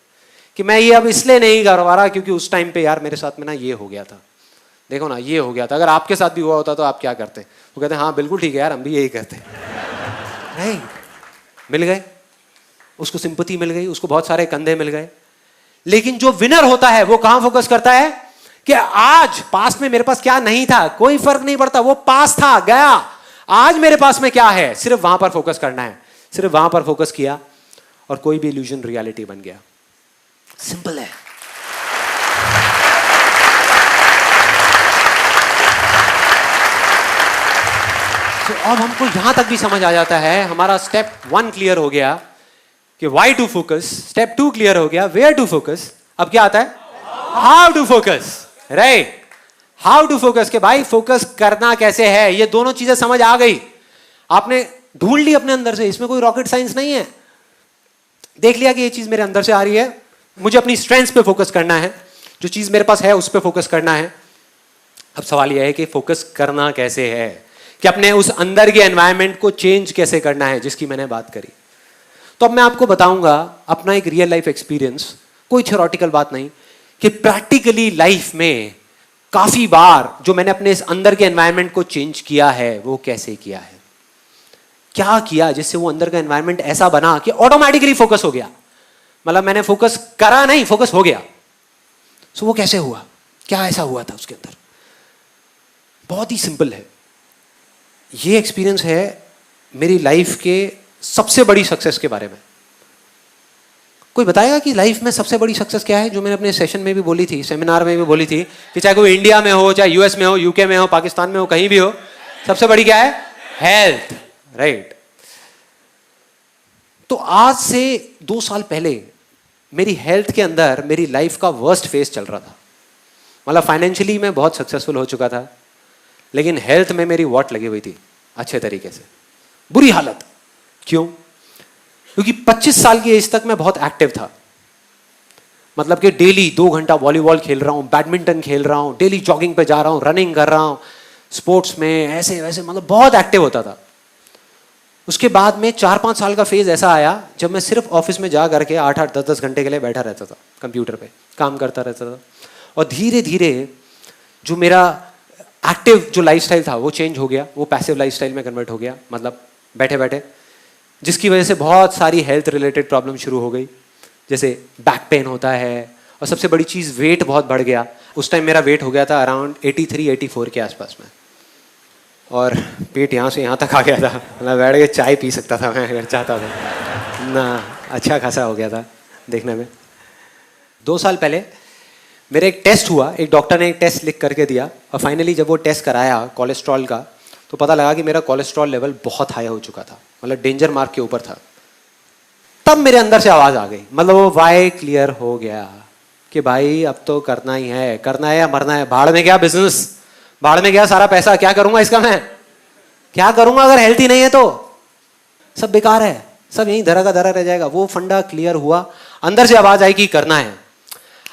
Speaker 1: कि मैं ये अब इसलिए नहीं करवा रहा क्योंकि उस टाइम पे यार मेरे साथ में ना ये हो गया था, देखो ना ये हो गया था। अगर आपके साथ भी हुआ होता तो आप क्या करते? वो कहते हैं हाँ बिल्कुल ठीक है यार, हम भी यही करते। नहीं, मिल गए उसको, सिंपैथी मिल गई उसको, बहुत सारे कंधे मिल गए। लेकिन जो विनर होता है वो कहां फोकस करता है कि आज पास्ट में मेरे पास क्या नहीं था, कोई फर्क नहीं पड़ता, वो पास्ट था गया, आज मेरे पास में क्या है, सिर्फ वहां पर फोकस करना है। सिर्फ वहां पर फोकस किया और कोई भी इल्यूजन रियलिटी बन गया। सिंपल है। तो अब हमको यहां तक भी समझ आ जाता है, हमारा स्टेप 1 क्लियर हो गया कि why to focus, step 2 clear हो गया वेयर टू फोकस। अब क्या आता है? How to focus, right? How to focus के भाई फोकस करना कैसे है, ये दोनों चीजें समझ आ गई, आपने ढूंढ ली अपने अंदर से, इसमें कोई रॉकेट साइंस नहीं है। देख लिया कि ये चीज मेरे अंदर से आ रही है, मुझे अपनी स्ट्रेंथ्स पे फोकस करना है, जो चीज मेरे पास है उस पे फोकस करना है। अब सवाल यह है कि फोकस करना कैसे है, कि अपने उस अंदर के एनवायरनमेंट को चेंज कैसे करना है, जिसकी मैंने बात करी। तो अब मैं आपको बताऊंगा अपना एक रियल लाइफ एक्सपीरियंस, कोई थ्योरेटिकल बात नहीं, कि प्रैक्टिकली लाइफ में काफी बार जो मैंने अपने इस अंदर के एनवायरनमेंट को चेंज किया है वो कैसे किया है, क्या किया जिससे वो अंदर का एनवायरनमेंट ऐसा बना कि ऑटोमेटिकली फोकस हो गया। मतलब मैंने फोकस करा नहीं, फोकस हो गया। सो वो कैसे हुआ, क्या ऐसा हुआ था उसके अंदर? बहुत ही सिंपल है। ये एक्सपीरियंस है मेरी लाइफ के सबसे बड़ी सक्सेस के बारे में। कोई बताएगा कि लाइफ में सबसे बड़ी सक्सेस क्या है, जो मैंने अपने सेशन में भी बोली थी, सेमिनार में भी बोली थी, कि चाहे कोई इंडिया में हो, चाहे यूएस में हो, यूके में हो, पाकिस्तान में हो, कहीं भी हो, सबसे बड़ी क्या है? Health, right? तो आज से 2 साल पहले मेरी हेल्थ के अंदर मेरी लाइफ का वर्स्ट फेज चल रहा था। मतलब फाइनेंशियली मैं बहुत सक्सेसफुल हो चुका था, लेकिन हेल्थ में मेरी वॉट लगी हुई थी अच्छे तरीके से, बुरी हालत। क्यों? क्योंकि 25 साल की एज तक मैं बहुत एक्टिव था। मतलब कि डेली 2 घंटा वॉलीबॉल खेल रहा हूं, बैडमिंटन खेल रहा हूं, डेली जॉगिंग पे जा रहा हूं, रनिंग कर रहा हूं, स्पोर्ट्स में ऐसे वैसे, मतलब बहुत एक्टिव होता था। उसके बाद में 4-5 साल का फेज ऐसा आया जब मैं सिर्फ ऑफिस में जा करके 8-8, 10-10 घंटे के लिए बैठा रहता था, कंप्यूटर पे काम करता रहता था। और धीरे धीरे जो मेरा एक्टिव जो लाइफस्टाइल था वो चेंज हो गया, वो पैसिव लाइफस्टाइल में कन्वर्ट हो गया, मतलब बैठे बैठे, जिसकी वजह से बहुत सारी हेल्थ रिलेटेड प्रॉब्लम शुरू हो गई। जैसे बैक पेन होता है, और सबसे बड़ी चीज़ वेट बहुत बढ़ गया। उस टाइम मेरा वेट हो गया था अराउंड 83-84 के आसपास में, और पेट यहाँ से यहाँ तक आ गया था, मतलब बैठ के चाय पी सकता था मैं अगर चाहता था ना, अच्छा खासा हो गया था देखने में। 2 साल पहले मेरा एक टेस्ट हुआ, एक डॉक्टर ने एक टेस्ट लिख करके दिया, और फाइनली जब वो टेस्ट कराया कोलेस्ट्रॉल का, तो पता लगा कि मेरा कोलेस्ट्रॉल लेवल बहुत हाई हो चुका था, मतलब डेंजर मार्क के ऊपर था। तब मेरे अंदर से आवाज़ आ गई, मतलब वो वाई क्लियर हो गया कि भाई अब तो करना ही है, करना है या मरना है। भाड़ में गया बिजनेस, भाड़ में गया सारा पैसा, क्या करूंगा इसका मैं, क्या करूंगा अगर हेल्थ ही नहीं है तो सब बेकार है, सब यहीं धरा का धरा रह जाएगा। वो फंडा क्लियर हुआ, अंदर से आवाज आई कि करना है।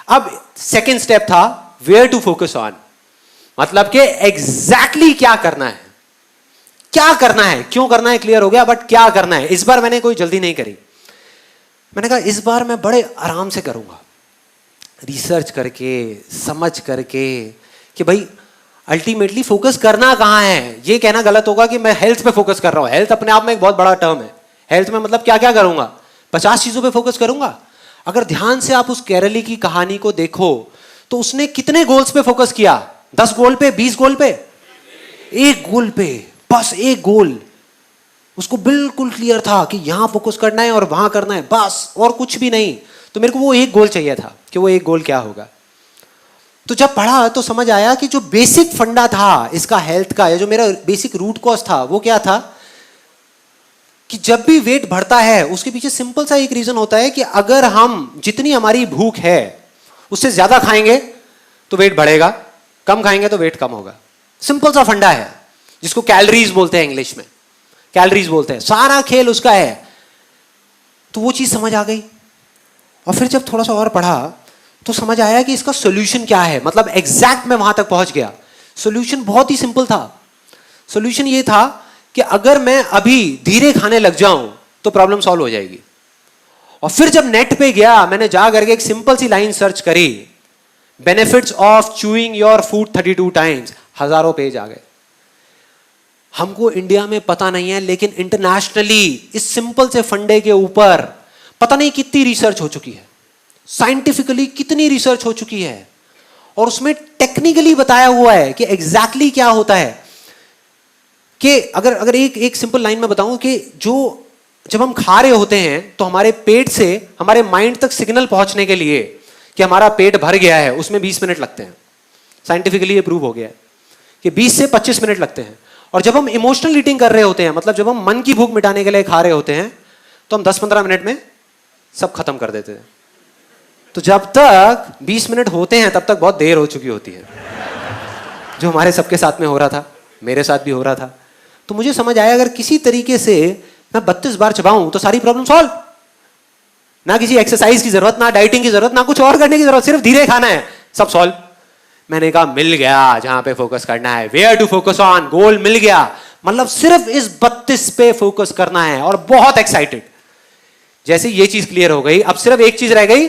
Speaker 1: अब सेकेंड स्टेप था वेयर टू फोकस ऑन, मतलब कि एग्जैक्टली क्या करना है, क्या करना है, क्यों करना है क्लियर हो गया, बट क्या करना है। इस बार मैंने कोई जल्दी नहीं करी, मैंने कहा इस बार मैं बड़े आराम से करूंगा, रिसर्च करके समझ करके कि भाई अल्टीमेटली फोकस करना कहां है। ये कहना गलत होगा कि मैं हेल्थ पे फोकस कर रहा हूं, हेल्थ अपने आप में एक बहुत बड़ा टर्म है। हेल्थ में मतलब क्या क्या करूंगा, 50 चीजों पे फोकस करूंगा। अगर ध्यान से आप उस केरली की कहानी को देखो तो उसने कितने गोल्स पे फोकस किया, 10 गोल पे, 20 गोल पे, एक गोल पे, बस एक गोल। उसको बिल्कुल क्लियर था कि यहां फोकस करना है और वहां करना है, बस, और कुछ भी नहीं। तो मेरे को वो एक गोल चाहिए था कि वो एक गोल क्या होगा। तो जब पढ़ा तो समझ आया कि जो बेसिक फंडा था इसका हेल्थ का, या जो मेरा बेसिक रूट कॉज था, वो क्या था कि जब भी वेट बढ़ता है उसके पीछे सिंपल सा एक रीजन होता है कि अगर हम जितनी हमारी भूख है उससे ज्यादा खाएंगे तो वेट बढ़ेगा, कम खाएंगे तो वेट कम होगा। सिंपल सा फंडा है जिसको कैलोरीज बोलते हैं, इंग्लिश में कैलोरीज बोलते हैं। सारा खेल उसका है। तो वो चीज समझ आ गई। और फिर जब थोड़ा सा और पढ़ा तो समझ आया कि इसका सॉल्यूशन क्या है। मतलब एग्जैक्ट मैं वहां तक पहुंच गया। सॉल्यूशन बहुत ही सिंपल था। सॉल्यूशन ये था कि अगर मैं अभी धीरे खाने लग जाऊं तो प्रॉब्लम सॉल्व हो जाएगी। और फिर जब नेट पे गया, मैंने जा करके एक सिंपल सी लाइन सर्च करी, benefits of chewing your food 32 times, हजारों पेज आ गए। हमको इंडिया में पता नहीं है, लेकिन इंटरनेशनली इस सिंपल से फंडे के ऊपर पता नहीं कितनी रिसर्च हो चुकी है, साइंटिफिकली कितनी रिसर्च हो चुकी है, और उसमें टेक्निकली बताया हुआ है कि एग्जैक्टली क्या होता है। कि अगर एक सिंपल लाइन में बताऊं कि जब हम खा रहे होते हैं तो हमारे पेट से हमारे माइंड तक सिग्नल पहुंचने के लिए कि हमारा पेट भर गया है, उसमें 20 मिनट लगते हैं। साइंटिफिकली ये प्रूव हो गया है कि 20 से 25 मिनट लगते हैं। और जब हम इमोशनल ईटिंग कर रहे होते हैं, मतलब जब हम मन की भूख मिटाने के लिए खा रहे होते हैं, तो हम 10-15 मिनट में सब खत्म कर देते हैं। तो जब तक 20 मिनट होते हैं तब तक बहुत देर हो चुकी होती है, जो हमारे सबके साथ में हो रहा था, मेरे साथ भी हो रहा था। तो मुझे समझ आया अगर किसी तरीके से मैं 32 बार चबाऊं तो सारी प्रॉब्लम सॉल्व। ना किसी एक्सरसाइज की जरूरत, ना डाइटिंग की जरूरत, ना कुछ और करने की जरूरत, सिर्फ धीरे खाना है, सब सॉल्व। मैंने कहा मिल गया जहां पे फोकस करना है, वेयर टू फोकस ऑन, गोल मिल गया। मतलब सिर्फ इस 32 पे फोकस करना है, और बहुत एक्साइटेड। जैसे ये चीज क्लियर हो गई, अब सिर्फ एक चीज रह गई,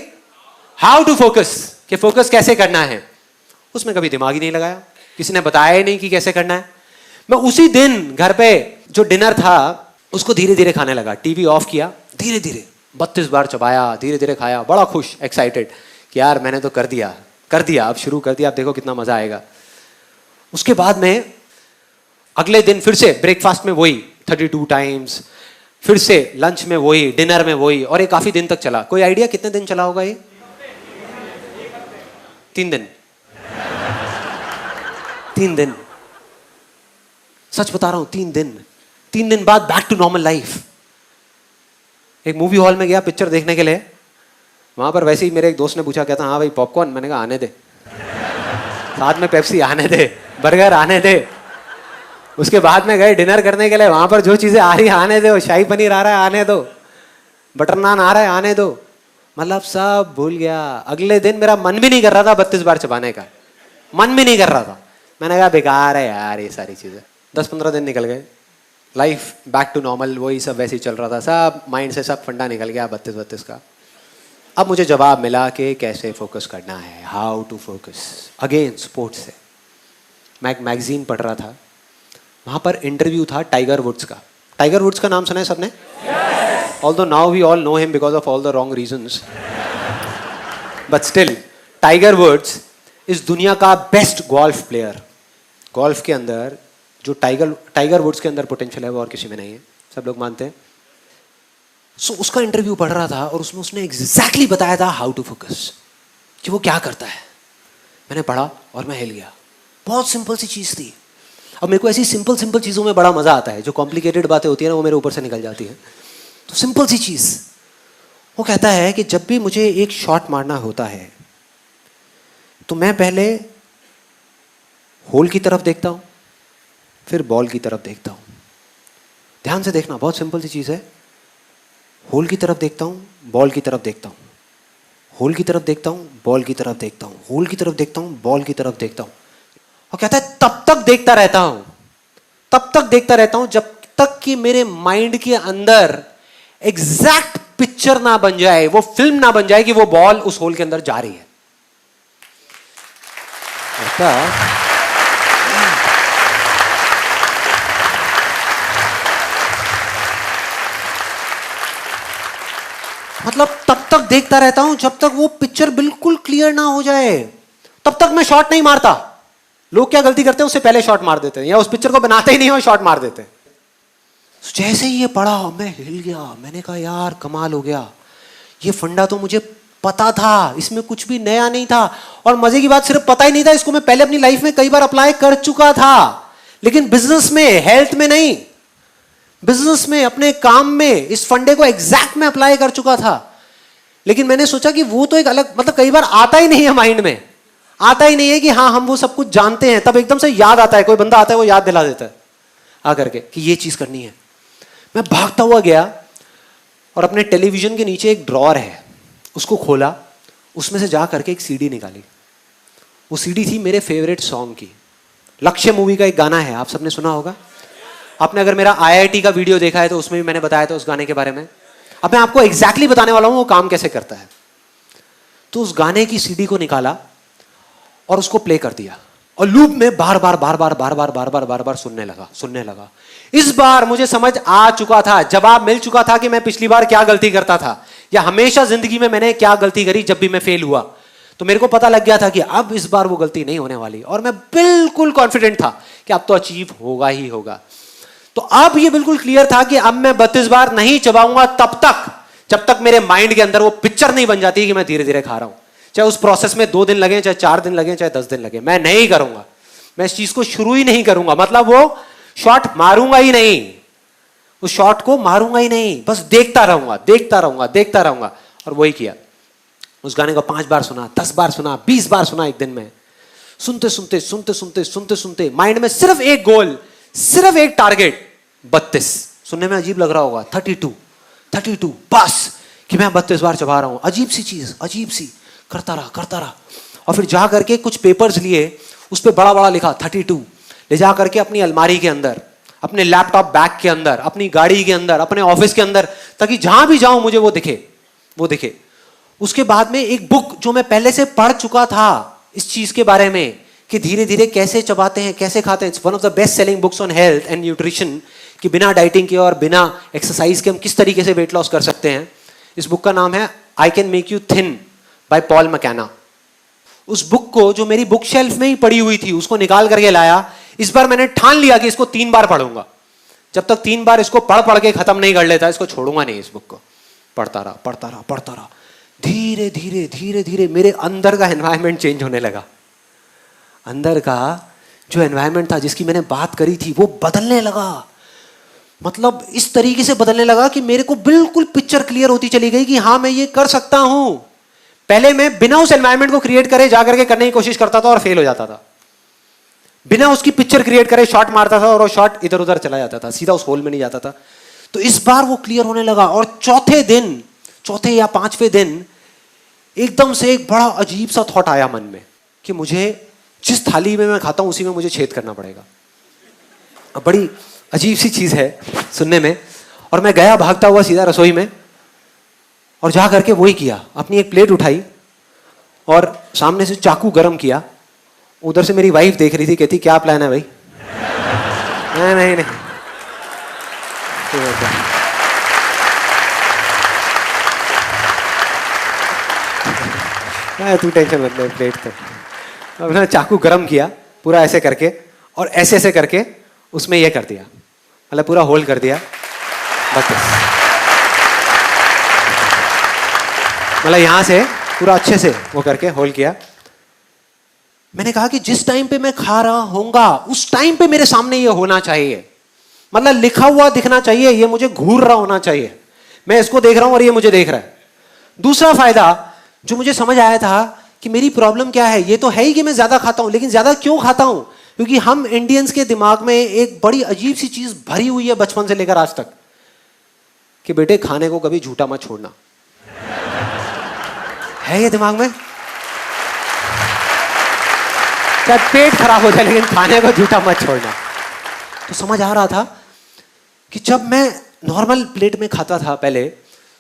Speaker 1: हाउ टू फोकस, कि फोकस कैसे करना है। उसमें कभी दिमाग ही नहीं लगाया, किसी ने बताया ही नहीं कि कैसे करना है। मैं उसी दिन घर पे जो डिनर था उसको धीरे धीरे खाने लगा, टीवी ऑफ किया, धीरे धीरे 32 बार चबाया, धीरे धीरे खाया, बड़ा खुश, एक्साइटेड कि यार मैंने तो कर दिया, अब शुरू कर दिया, अब देखो कितना मजा आएगा। उसके बाद में अगले दिन फिर से ब्रेकफास्ट में वही 32 टाइम्स, फिर से लंच में वही, डिनर में वही, और ये काफी दिन तक चला। कोई आइडिया कितने दिन चला होगा ये? 3 दिन। 3 दिन, सच बता रहा हूं, 3 दिन। 3 दिन बाद बैक टू नॉर्मल लाइफ। एक मूवी हॉल में गया पिक्चर देखने के लिए, वहां पर वैसे ही मेरे एक दोस्त ने पूछा, कहता हाँ भाई पॉपकॉर्न, मैंने कहा आने दे, साथ में पेप्सी आने दे, बर्गर आने दे। उसके बाद में गए डिनर करने के लिए, वहां पर जो चीजें आ रही है आने दो, शाही पनीर आ रहा है आने दो, बटर नान आ रहा है आने दो, मतलब सब भूल गया। अगले दिन मेरा मन भी नहीं कर रहा था 32 बार चबाने का, मन भी नहीं कर रहा था। मैंने कहा बेकार है यार ये सारी चीजें। 10-15 दिन निकल गए, लाइफ बैक टू नॉर्मल, वही सब वैसे ही चल रहा था, सब माइंड से सब फंडा निकल गया 32 का। अब मुझे जवाब मिला कि कैसे फोकस करना है, how to focus. Again sports से मैं एक मैगजीन पढ़ रहा था, वहां पर इंटरव्यू था टाइगर वुड्स का। टाइगर वुड्स का नाम सुना है सबने? Although now we all know him because of all the wrong reasons, but still Tiger Woods इस दुनिया का बेस्ट गोल्फ प्लेयर। गोल्फ के अंदर जो टाइगर वुड्स के अंदर पोटेंशियल है वो और किसी में नहीं है, सब लोग मानते हैं। सो उसका इंटरव्यू पढ़ रहा था और उसमें उसने एग्जैक्टली बताया था हाउ टू फोकस, कि वो क्या करता है। मैंने पढ़ा और मैं हिल गया। बहुत सिंपल सी चीज थी। अब मेरे को ऐसी सिंपल सिंपल चीजों में बड़ा मजा आता है, जो कॉम्प्लिकेटेड बातें होती है ना वो मेरे ऊपर से निकल जाती है। तो सिंपल सी चीज, वो कहता है कि जब भी मुझे एक शॉट मारना होता है तो मैं पहले होल की तरफ देखता हूं, फिर बॉल की तरफ देखता हूं। ध्यान से देखना, बहुत सिंपल सी चीज है। होल की तरफ देखता हूं, बॉल की तरफ देखता हूं, होल की तरफ देखता हूं, बॉल की तरफ देखता हूं, होल की तरफ देखता हूं, बॉल की तरफ देखता हूं। और कहता है तब तक देखता रहता हूं, तब तक देखता रहता हूं जब तक कि मेरे माइंड के अंदर एग्जैक्ट पिक्चर ना बन जाए, वो फिल्म ना बन जाए कि वो बॉल उस होल के अंदर जा रही है। मतलब तब तक देखता रहता हूं जब तक वो पिक्चर बिल्कुल क्लियर ना हो जाए, तब तक मैं शॉट नहीं मारता। लोग क्या गलती करते हैं, उससे पहले शॉट मार देते हैं, या उस पिक्चर को बनाते ही नहीं हो शॉट मार देते हैं। जैसे ही ये पढ़ा मैं हिल गया। मैंने कहा यार कमाल हो गया, ये फंडा तो मुझे पता था, इसमें कुछ भी नया नहीं था। और मजे की बात, सिर्फ पता ही नहीं था, इसको मैं पहले अपनी लाइफ में कई बार अप्लाई कर चुका था, लेकिन बिजनेस में, हेल्थ में नहीं। बिजनेस में, अपने काम में इस फंडे को एग्जैक्ट में अप्लाई कर चुका था। लेकिन मैंने सोचा कि वो तो एक अलग, मतलब कई बार आता ही नहीं है माइंड में, आता ही नहीं है कि हाँ हम वो सब कुछ जानते हैं। तब एकदम से याद आता है, कोई बंदा आता है वो याद दिला देता है आकर के कि ये चीज करनी है। मैं भागता हुआ गया और अपने टेलीविजन के नीचे एक ड्रॉअर है, उसको खोला, उसमें से जा करके एक सीडी निकाली। वो सीडी थी मेरे फेवरेट सॉन्ग की। लक्ष्य मूवी का एक गाना है, आप सबने सुना होगा। आपने अगर मेरा IIT का वीडियो देखा है तो उसमें भी मैंने बताया था उस गाने के बारे में। अब मैं आपको एग्जैक्टली बताने वाला हूं वो काम कैसे करता है। तो उस गाने की सीडी को निकाला और उसको प्ले कर दिया और लूप में बार बार सुनने लगा। इस बार मुझे समझ आ चुका था, जवाब मिल चुका था कि मैं पिछली बार क्या गलती करता था, या हमेशा जिंदगी में मैंने क्या गलती करी जब भी मैं फेल हुआ। तो मेरे को पता लग गया था कि अब इस बार वो गलती नहीं होने वाली, और मैं बिल्कुल कॉन्फिडेंट था कि अब तो अचीव होगा ही होगा। तो अब ये बिल्कुल क्लियर था कि अब मैं 32 बार नहीं चबाऊंगा तब तक जब तक मेरे माइंड के अंदर वो पिक्चर नहीं बन जाती कि मैं धीरे धीरे खा रहा हूं। चाहे उस प्रोसेस में 2 दिन लगे, चाहे 4 दिन लगे, चाहे 10 दिन लगे, मैं नहीं करूंगा। मैं इस चीज को शुरू ही नहीं करूंगा, मतलब वो शॉट मारूंगा ही नहीं, उस शॉट को मारूंगा ही नहीं, बस देखता रहूंगा। और वही किया। उस गाने को 5 बार सुना, 10 बार सुना, 20 बार सुना एक दिन में। सुनते माइंड में सिर्फ एक गोल, सिर्फ एक टारगेट, 32। सुनने में अजीब लग रहा होगा, 32 बस, कि मैं 32 बार चबा रहा हूं। अजीब सी चीज, अजीब सी, करता रहा। और फिर जा करके कुछ पेपर्स लिए, उस पर बड़ा लिखा 32, ले जा करके अपनी अलमारी के अंदर, अपने लैपटॉप बैग के अंदर, अपनी गाड़ी के अंदर, अपने ऑफिस के अंदर, ताकि जहां भी जाऊं मुझे वो दिखे। उसके बाद में एक बुक जो मैं पहले से पढ़ चुका था इस चीज के बारे में कि धीरे धीरे कैसे चबाते हैं, कैसे खाते हैं। It's one of the best selling books on health and nutrition, कि बिना डाइटिंग के और बिना एक्सरसाइज के हम किस तरीके से वेट लॉस कर सकते हैं। इस बुक का नाम है I can make you thin by Paul McKenna. उस बुक को, जो मेरी बुक शेल्फ में ही पड़ी हुई थी, उसको निकाल करके लाया। इस बार मैंने ठान लिया कि इसको 3 बार पढ़ूंगा। जब तक 3 बार इसको पढ़ के खत्म नहीं कर लेता, इसको छोड़ूंगा नहीं। इस बुक को पढ़ता रहा। धीरे धीरे मेरे अंदर का एनवायरनमेंट चेंज होने लगा। अंदर का जो एनवायरनमेंट था, जिसकी मैंने बात करी थी, वो बदलने लगा। मतलब इस तरीके से बदलने लगा कि मेरे को बिल्कुल पिक्चर क्लियर होती चली गई कि हाँ मैं ये कर सकता हूं। पहले मैं बिना उस एनवायरनमेंट को क्रिएट करे जाकर के करने की कोशिश करता था और फेल हो जाता था। बिना उसकी पिक्चर क्रिएट करे शॉट मारता था और वो शॉट इधर उधर चला जाता था, सीधा उस होल में नहीं जाता था। तो इस बार वो क्लियर होने लगा। और चौथे या 5वें दिन एकदम से एक बड़ा अजीब सा थॉट आया मन में कि मुझे जिस थाली में मैं खाता हूं उसी में मुझे छेद करना पड़ेगा। अब बड़ी अजीब सी चीज है सुनने में। और मैं गया भागता हुआ सीधा रसोई में और जा करके वही किया। अपनी एक प्लेट उठाई और सामने से चाकू गरम किया। उधर से मेरी वाइफ देख रही थी, कहती क्या प्लान है भाई? नहीं तू टेंशन मत ले, प्लेट तो अपना चाकू गरम किया पूरा ऐसे करके, और ऐसे करके उसमें ये कर दिया, मतलब पूरा होल्ड कर दिया। बस मतलब यहां से पूरा अच्छे से वो करके होल्ड किया। मैंने कहा कि जिस टाइम पे मैं खा रहा होऊंगा उस टाइम पे मेरे सामने ये होना चाहिए, मतलब लिखा हुआ दिखना चाहिए, ये मुझे घूर रहा होना चाहिए। मैं इसको देख रहा हूं और ये मुझे देख रहा है। दूसरा फायदा जो मुझे समझ आया था कि मेरी प्रॉब्लम क्या है, ये तो है ही कि मैं ज्यादा खाता हूं, लेकिन ज्यादा क्यों खाता हूं? क्योंकि हम इंडियंस के दिमाग में एक बड़ी अजीब सी चीज भरी हुई है बचपन से लेकर आज तक कि बेटे खाने को कभी झूठा मत छोड़ना। है ये दिमाग में, चाहे पेट खराब हो जाए लेकिन खाने को झूठा मत छोड़ना। तो समझ आ रहा था कि जब मैं नॉर्मल प्लेट में खाता था पहले,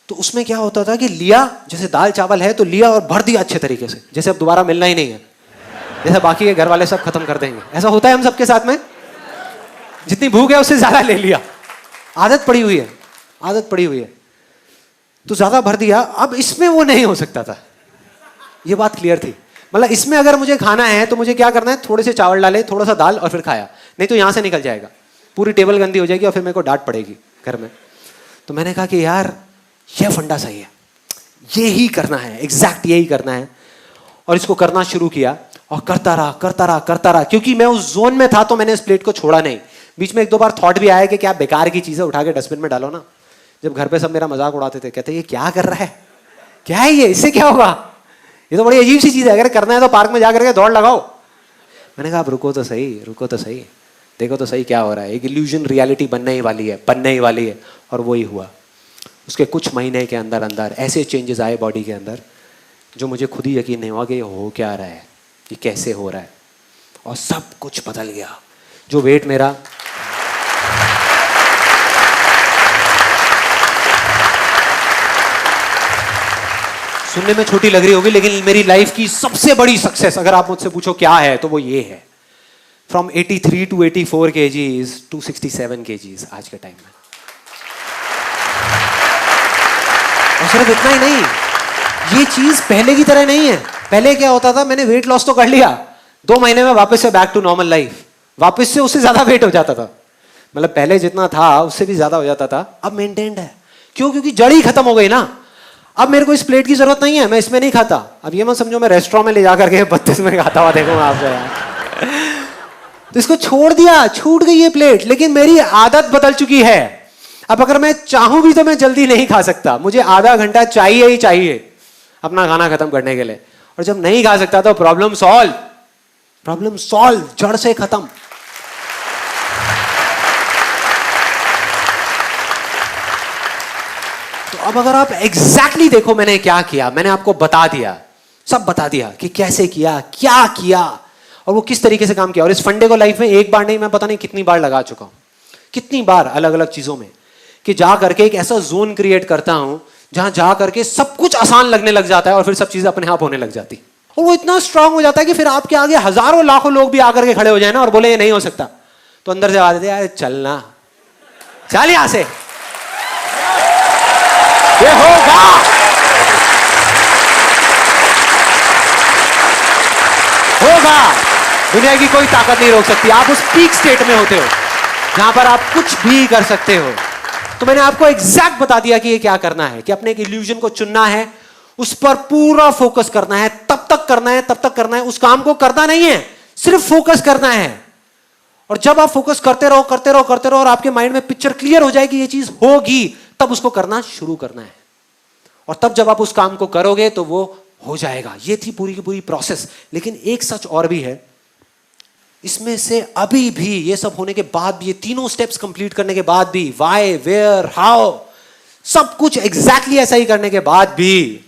Speaker 1: तो उसमें क्या होता था कि लिया, जैसे दाल चावल है तो लिया और भर दिया अच्छे तरीके से, जैसे अब दोबारा मिलना ही नहीं है, जैसे बाकी के घर वाले सब खत्म कर देंगे। ऐसा होता है हम सबके साथ में, जितनी भूख है उससे ज्यादा ले लिया। आदत पड़ी हुई है तो ज्यादा भर दिया। अब इसमें वो नहीं हो सकता था, ये बात क्लियर थी। मतलब इसमें अगर मुझे खाना है तो मुझे क्या करना है, थोड़े से चावल डाले, थोड़ा सा दाल और फिर खाया, नहीं तो यहां से निकल जाएगा, पूरी टेबल गंदी हो जाएगी और फिर मेरे को डांट पड़ेगी घर में। तो मैंने कहा कि यार ये फंडा सही है, ये ही करना है, एग्जैक्ट यही करना है। और इसको करना शुरू किया और करता रहा करता रहा करता रहा, क्योंकि मैं उस जोन में था तो मैंने इस प्लेट को छोड़ा नहीं। बीच में एक दो बार थॉट भी आया कि क्या बेकार की चीजें उठा के डस्टबिन में डालो ना। जब घर पे सब मेरा मजाक उड़ाते थे, कहते ये क्या कर रहा है, क्या है ये, इससे क्या होगा, ये तो बड़ी अजीब सी चीज है, अगर करना है तो पार्क में जाकर के दौड़ लगाओ। मैंने कहा आप रुको तो सही, रुको तो सही, देखो तो सही क्या हो रहा है। एक इल्यूजन रियलिटी बनने ही वाली है, बनने ही वाली है। और वही हुआ। उसके कुछ महीने के अंदर अंदर ऐसे चेंजेस आए बॉडी के अंदर जो मुझे खुद ही यकीन नहीं हुआ कि ये हो क्या रहा है, ये कैसे हो रहा है। और सब कुछ बदल गया। जो वेट मेरा सुनने में छोटी लग रही होगी, लेकिन मेरी लाइफ की सबसे बड़ी सक्सेस अगर आप मुझसे पूछो क्या है तो वो ये है। From 83 to 84 kgs to 67 kgs आज के टाइम में। और सिर्फ इतना ही नहीं, ये चीज पहले की तरह नहीं है। पहले क्या होता था, मैंने वेट लॉस तो कर लिया, 2 महीने में वापस से बैक टू नॉर्मल लाइफ, वापस से उससे ज्यादा वेट हो जाता था। मतलब पहले जितना था उससे भी ज्यादा हो जाता था। अब मेंटेन्ड है। क्यों? क्योंकि जड़ ही खत्म हो गई ना। अब मेरे को इस प्लेट की जरूरत नहीं है, मैं इसमें नहीं खाता। अब ये मत समझो मैं रेस्टोरेंट में ले जाकर के 32 में खाता हुआ देखूंगा आपसे यार। तो इसको छोड़ दिया, छूट गई ये प्लेट, लेकिन मेरी आदत बदल चुकी है। अब अगर मैं चाहूं भी तो मैं जल्दी नहीं खा सकता, मुझे आधा घंटा चाहिए ही चाहिए अपना खाना खत्म करने के लिए। और जब नहीं खा सकता तो प्रॉब्लम सॉल्व, प्रॉब्लम सॉल्व, जड़ से खत्म। तो अब अगर आप एग्जैक्टली देखो मैंने क्या किया, मैंने आपको बता दिया, सब बता दिया कि कैसे किया, क्या किया और वो किस तरीके से काम किया। और इस फंडे को लाइफ में एक बार नहीं, मैं पता नहीं कितनी बार लगा चुका हूं, कितनी बार अलग अलग चीजों में, कि जा करके एक ऐसा जोन क्रिएट करता हूं जहां जा करके सब कुछ आसान लगने लग जाता है और फिर सब चीजें अपने आप होने लग जाती। और वो इतना स्ट्रांग हो जाता है कि फिर आपके आगे हजारों लाखों लोग भी आकर के खड़े हो जाए ना और बोले ये नहीं हो सकता, तो अंदर से आवाज देते यार चलना, चल यहां से, ये होगा, होगा। दुनिया की कोई ताकत नहीं रोक सकती। आप उस पीक स्टेट में होते हो जहां पर आप कुछ भी कर सकते हो। तो मैंने आपको एग्जैक्ट बता दिया कि ये क्या करना है, कि अपने एक इल्यूजन को चुनना है, उस पर पूरा फोकस करना है, तब तक करना है, तब तक करना है। उस काम को करना नहीं है, सिर्फ फोकस करना है। और जब आप फोकस करते रहो करते रहो करते रहो और आपके माइंड में पिक्चर क्लियर हो जाएगी ये चीज होगी, तब उसको करना शुरू करना है। और तब जब आप उस काम को करोगे तो वो हो जाएगा। ये थी पूरी की पूरी प्रोसेस। लेकिन एक सच और भी है इसमें से, अभी भी ये सब होने के बाद भी, ये तीनों स्टेप्स कंप्लीट करने के बाद भी, व्हाई, वेयर, हाउ, सब कुछ एग्जैक्टली ऐसा ही करने के बाद भी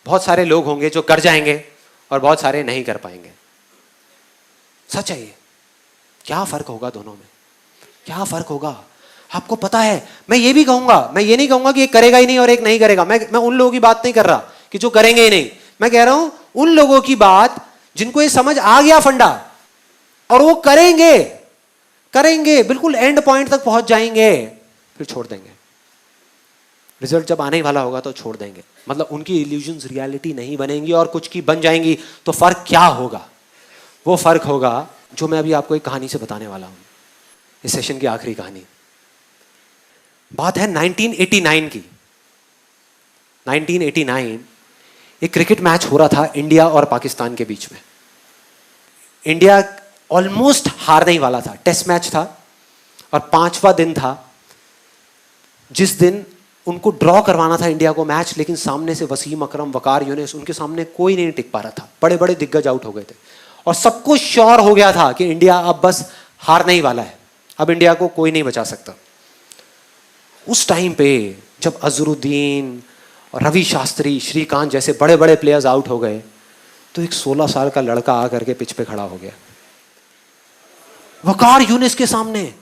Speaker 1: बहुत सारे लोग होंगे जो कर जाएंगे और बहुत सारे नहीं कर पाएंगे। सच है ये। क्या फर्क होगा दोनों में, क्या फर्क होगा आपको पता है। मैं ये भी कहूंगा, मैं ये नहीं कहूंगा कि एक करेगा ही नहीं और एक नहीं करेगा। मैं उन लोगों की बात नहीं कर रहा कि जो करेंगे ही नहीं। मैं कह रहा हूं उन लोगों की बात जिनको ये समझ आ गया फंडा और वो करेंगे, करेंगे, बिल्कुल एंड पॉइंट तक पहुंच जाएंगे, फिर छोड़ देंगे। रिजल्ट जब आने वाला होगा तो छोड़ देंगे। मतलब उनकी इल्यूजन्स रियलिटी नहीं बनेंगी और कुछ की बन जाएंगी। तो फर्क क्या होगा? वो फर्क होगा जो मैं अभी आपको एक कहानी से बताने वाला हूं, इस सेशन की आखिरी कहानी। बात है 1989 की। 1989 एक क्रिकेट मैच हो रहा था इंडिया और पाकिस्तान के बीच में। इंडिया ऑलमोस्ट हारने ही वाला था। टेस्ट मैच था और 5वां दिन था जिस दिन उनको ड्रॉ करवाना था इंडिया को मैच, लेकिन सामने से वसीम अकरम, वकार यूनिस, उनके सामने कोई नहीं टिक पा रहा था। बड़े बड़े दिग्गज आउट हो गए थे और सबको श्योर हो गया था कि इंडिया अब बस हारने ही वाला है, अब इंडिया को कोई नहीं बचा सकता। उस टाइम पे जब अजरुद्दीन और रवि शास्त्री, श्रीकांत जैसे बड़े बड़े प्लेयर्स आउट हो गए तो एक 16 साल का लड़का आकर के पिच पे खड़ा हो गया वकार यूनिस के सामने।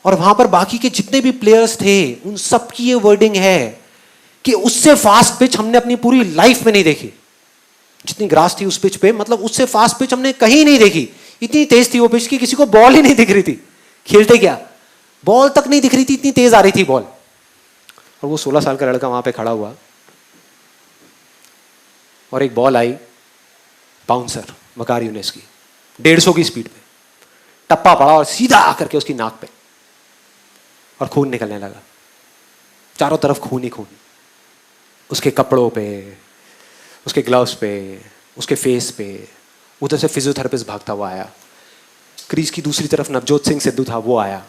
Speaker 1: और वहां पर बाकी के जितने भी प्लेयर्स थे उन सब की ये वर्डिंग है कि उससे फास्ट पिच हमने अपनी पूरी लाइफ में नहीं देखी। जितनी ग्रास थी उस पिच पे, मतलब उससे फास्ट पिच हमने कहीं नहीं देखी। इतनी तेज थी वो पिच कि किसी को बॉल ही नहीं दिख रही थी। खेलते क्या, बॉल तक नहीं दिख रही थी, इतनी तेज आ रही थी बॉल। और वो 16 साल का लड़का वहां पे खड़ा हुआ और एक बॉल आई बाउंसर वकार यूनिस की 150 की स्पीड पे, टप्पा पड़ा और सीधा आकर के उसकी नाक पे, और खून निकलने लगा। चारों तरफ खून ही खून। उसके कपड़ों पे, उसके ग्लव्स पे, उसके फेस पे। उधर से फिजियोथेरेपिस्ट भागता हुआ आया। क्रीज की दूसरी तरफ नवजोत सिंह सिद्धू था, वो आया।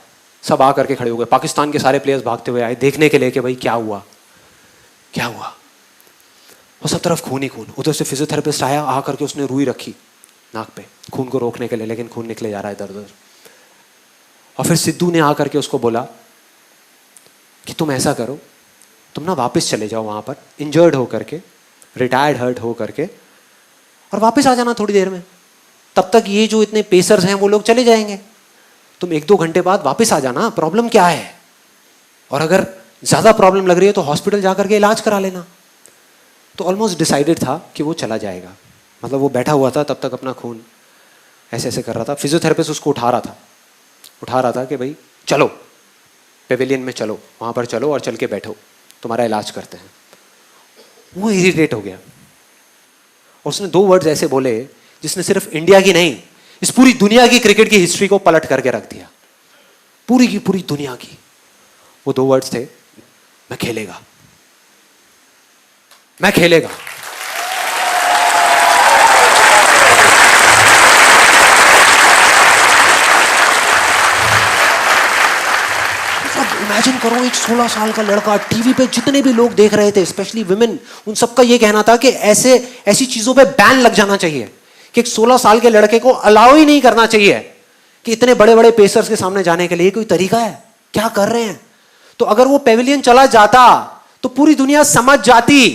Speaker 1: सब आ करके खड़े हो गए। पाकिस्तान के सारे प्लेयर्स भागते हुए आए देखने के लिए कि भाई क्या हुआ, क्या हुआ। और सब तरफ खून ही खून। उधर से फिजियोथेरेपिस्ट आया, आ करके उसने रुई रखी नाक पे खून को रोकने के लिए, लेकिन खून निकले जा रहा है इधर उधर। और फिर सिद्धू ने आ करके उसको बोला कि तुम ऐसा करो, तुम ना वापस चले जाओ वहां पर इंजर्ड हो करके, रिटायर्ड हर्ट हो करके, और वापस आ जाना थोड़ी देर में। तब तक ये जो इतने पेसर्स हैं वो लोग चले जाएंगे। तुम 1-2 घंटे बाद वापस आ जाना, प्रॉब्लम क्या है। और अगर ज्यादा प्रॉब्लम लग रही है तो हॉस्पिटल जाकर के इलाज करा लेना। तो ऑलमोस्ट डिसाइडेड था कि वो चला जाएगा। मतलब वो बैठा हुआ था तब तक, अपना खून ऐसे ऐसे कर रहा था। फिजियोथेरेपिस्ट उसको उठा रहा था कि भाई चलो पेविलियन में चलो, वहां पर चलो और चल के बैठो, तुम्हारा इलाज करते हैं। वो इरिटेट हो गया और उसने 2 वर्ड्स ऐसे बोले जिसने सिर्फ इंडिया की नहीं, इस पूरी दुनिया की क्रिकेट की हिस्ट्री को पलट करके रख दिया, पूरी की पूरी दुनिया की। वो 2 वर्ड्स थे, मैं खेलेगा, मैं खेलेगा। इमेजिन करो, एक 16 साल का लड़का, टीवी पे जितने भी लोग देख रहे थे, स्पेशली विमेन, उन सबका ये कहना था कि ऐसी चीजों पे बैन लग जाना चाहिए, कि एक 16 साल के लड़के को अलाउ ही नहीं करना चाहिए कि इतने बड़े बड़े पेसर्स के सामने जाने के लिए। कोई तरीका है? क्या कर रहे हैं? तो अगर वो पेविलियन चला जाता तो पूरी दुनिया समझ जाती।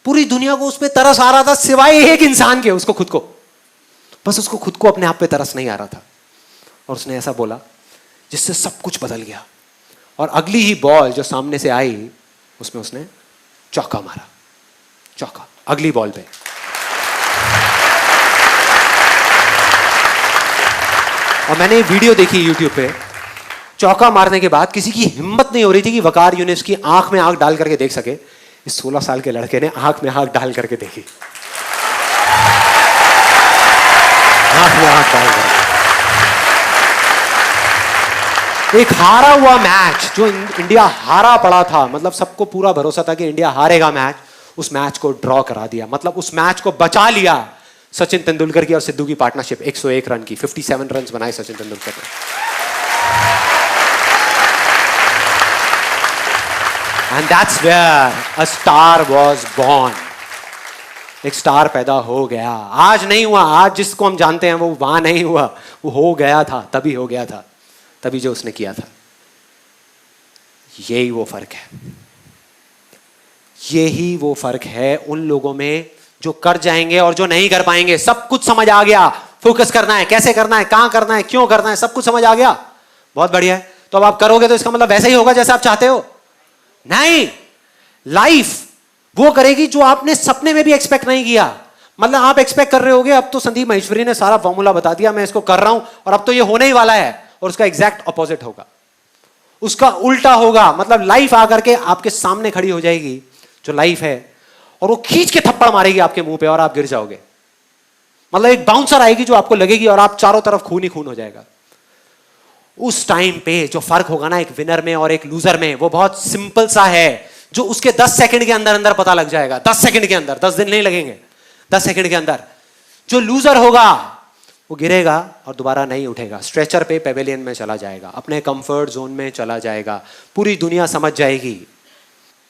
Speaker 1: पूरी दुनिया को उस पर तरस आ रहा था, सिवाय एक इंसान के, उसको खुद को। बस उसको खुद को अपने आप पे तरस नहीं आ रहा था। और उसने ऐसा बोला जिससे सब कुछ बदल गया। और अगली ही बॉल जो सामने से आई, उसमें उसने चौका मारा, चौका, अगली बॉल पे। और मैंने वीडियो देखी यूट्यूब पे, चौका मारने के बाद किसी की हिम्मत नहीं हो रही थी कि वकार यूनिस की आंख में आंख डाल करके देख सके। इस 16 साल के लड़के ने आंख में आंख डाल करके देखी, आंख में आंख डाल करके। एक हारा हुआ मैच, जो इंडिया हारा पड़ा था, मतलब सबको पूरा भरोसा था कि इंडिया हारेगा मैच, उस मैच को ड्रॉ करा दिया। मतलब उस मैच को बचा लिया सचिन तेंदुलकर की और सिद्धू की पार्टनरशिप। 101 रन की, 57 रन बनाए सचिन तेंदुलकर ने। And that's where a star was born. एक स्टार पैदा हो गया। आज नहीं हुआ, आज जिसको हम जानते हैं वो वहां नहीं हुआ, वो हो गया था, तभी हो गया था, तभी जो उसने किया था। यही वो फर्क है, यही वो फर्क है उन लोगों में जो कर जाएंगे और जो नहीं कर पाएंगे। सब कुछ समझ आ गया, फोकस करना है, कैसे करना है, कहां करना है, क्यों करना है, सब कुछ समझ आ गया। बहुत बढ़िया है। तो अब आप करोगे तो इसका मतलब वैसा ही होगा जैसा आप चाहते हो? नहीं, लाइफ वो करेगी जो आपने सपने में भी एक्सपेक्ट नहीं किया। मतलब आप एक्सपेक्ट कर रहे होगे अब तो संदीप महेश्वरी ने सारा फॉर्मूला बता दिया, मैं इसको कर रहा हूं और अब तो ये होने ही वाला है, और उसका एग्जैक्ट ऑपोजिट होगा, उसका उल्टा होगा। मतलब लाइफ आकर के आपके सामने खड़ी हो जाएगी, जो लाइफ है, और वो खींच के थप्पड़ मारेगी आपके मुंह पे और आप गिर जाओगे। मतलब एक बाउंसर आएगी जो आपको लगेगी और आप चारों तरफ खून ही खून हो जाएगा। उस टाइम पे जो फर्क होगा ना एक विनर में और एक लूजर में, वो बहुत सिंपल सा है, जो उसके 10 सेकंड के अंदर अंदर पता लग जाएगा। 10 सेकंड के अंदर, 10 दिन नहीं लगेंगे, 10 सेकंड के अंदर। जो लूजर होगा वो गिरेगा और दोबारा नहीं उठेगा, स्ट्रेचर पे पेविलियन में चला जाएगा, अपने कंफर्ट जोन में चला जाएगा, पूरी दुनिया समझ जाएगी।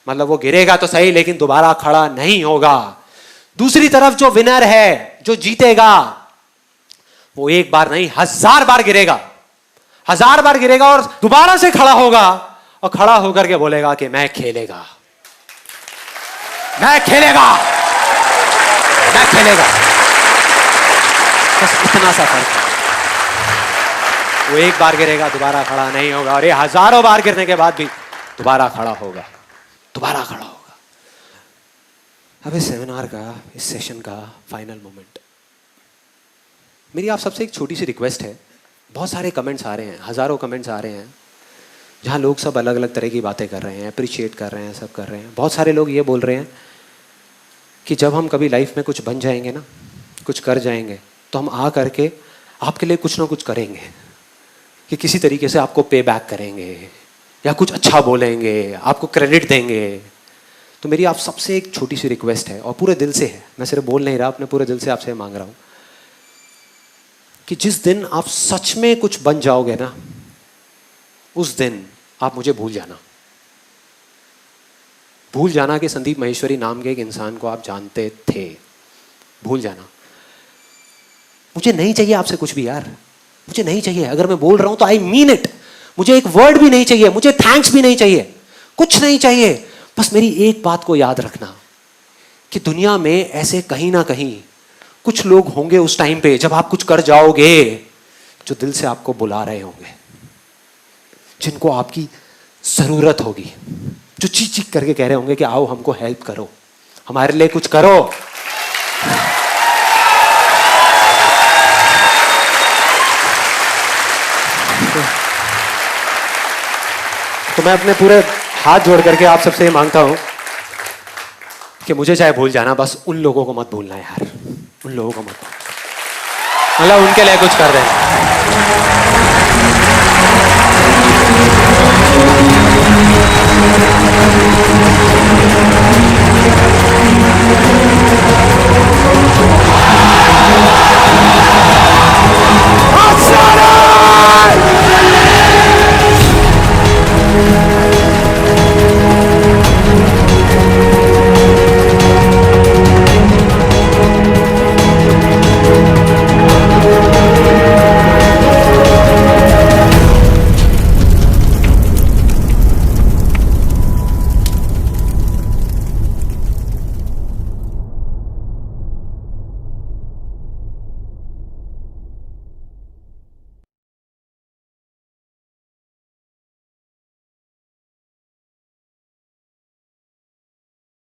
Speaker 1: मतलब वो गिरेगा तो सही, लेकिन दोबारा खड़ा नहीं होगा। दूसरी तरफ जो विनर है, जो जीतेगा, वो एक बार नहीं 1000 बार गिरेगा, 1000 बार गिरेगा और दोबारा से खड़ा होगा, और खड़ा होकर के बोलेगा कि मैं खेलेगा, मैं खेलेगा, मैं खेलेगा। बस इतना सा फर्क है। वो एक बार गिरेगा, दोबारा खड़ा नहीं होगा, और ये हजारों बार गिरने के बाद भी दोबारा खड़ा होगा, दोबारा खड़ा होगा। अब इस सेमिनार का, इस सेशन का फाइनल मोमेंट, मेरी आप सबसे एक छोटी सी रिक्वेस्ट है। बहुत सारे कमेंट्स आ रहे हैं, हजारों कमेंट्स आ रहे हैं, जहाँ लोग सब अलग अलग तरह की बातें कर रहे हैं, अप्रिशिएट कर रहे हैं, सब कर रहे हैं। बहुत सारे लोग ये बोल रहे हैं कि जब हम कभी लाइफ में कुछ बन जाएंगे ना, कुछ कर जाएंगे, तो हम आ करके आपके लिए कुछ ना कुछ करेंगे, कि किसी तरीके से आपको पे बैक करेंगे या कुछ अच्छा बोलेंगे, आपको क्रेडिट देंगे। तो मेरी आप सबसे एक छोटी सी रिक्वेस्ट है, और पूरे दिल से है, मैं सिर्फ बोल नहीं रहा, अपने पूरे दिल से आपसे मांग रहा हूं कि जिस दिन आप सच में कुछ बन जाओगे ना, उस दिन आप मुझे भूल जाना। भूल जाना कि संदीप महेश्वरी नाम के एक इंसान को आप जानते थे। भूल जाना। मुझे नहीं चाहिए आपसे कुछ भी यार, मुझे नहीं चाहिए। अगर मैं बोल रहा हूं तो आई मीन इट। मुझे एक वर्ड भी नहीं चाहिए, मुझे थैंक्स भी नहीं चाहिए, कुछ नहीं चाहिए। बस मेरी एक बात को याद रखना कि दुनिया में ऐसे कहीं ना कहीं कुछ लोग होंगे उस टाइम पे जब आप कुछ कर जाओगे, जो दिल से आपको बुला रहे होंगे, जिनको आपकी जरूरत होगी, जो चीख चीख करके कह रहे होंगे कि आओ हमको हेल्प करो, हमारे लिए कुछ करो। तो मैं अपने पूरे हाथ जोड़ करके आप सबसे ये मांगता हूं कि मुझे चाहे भूल जाना, बस उन लोगों को मत भूलना यार, उन लोगों को मत, मतलब उनके लिए कुछ कर देना।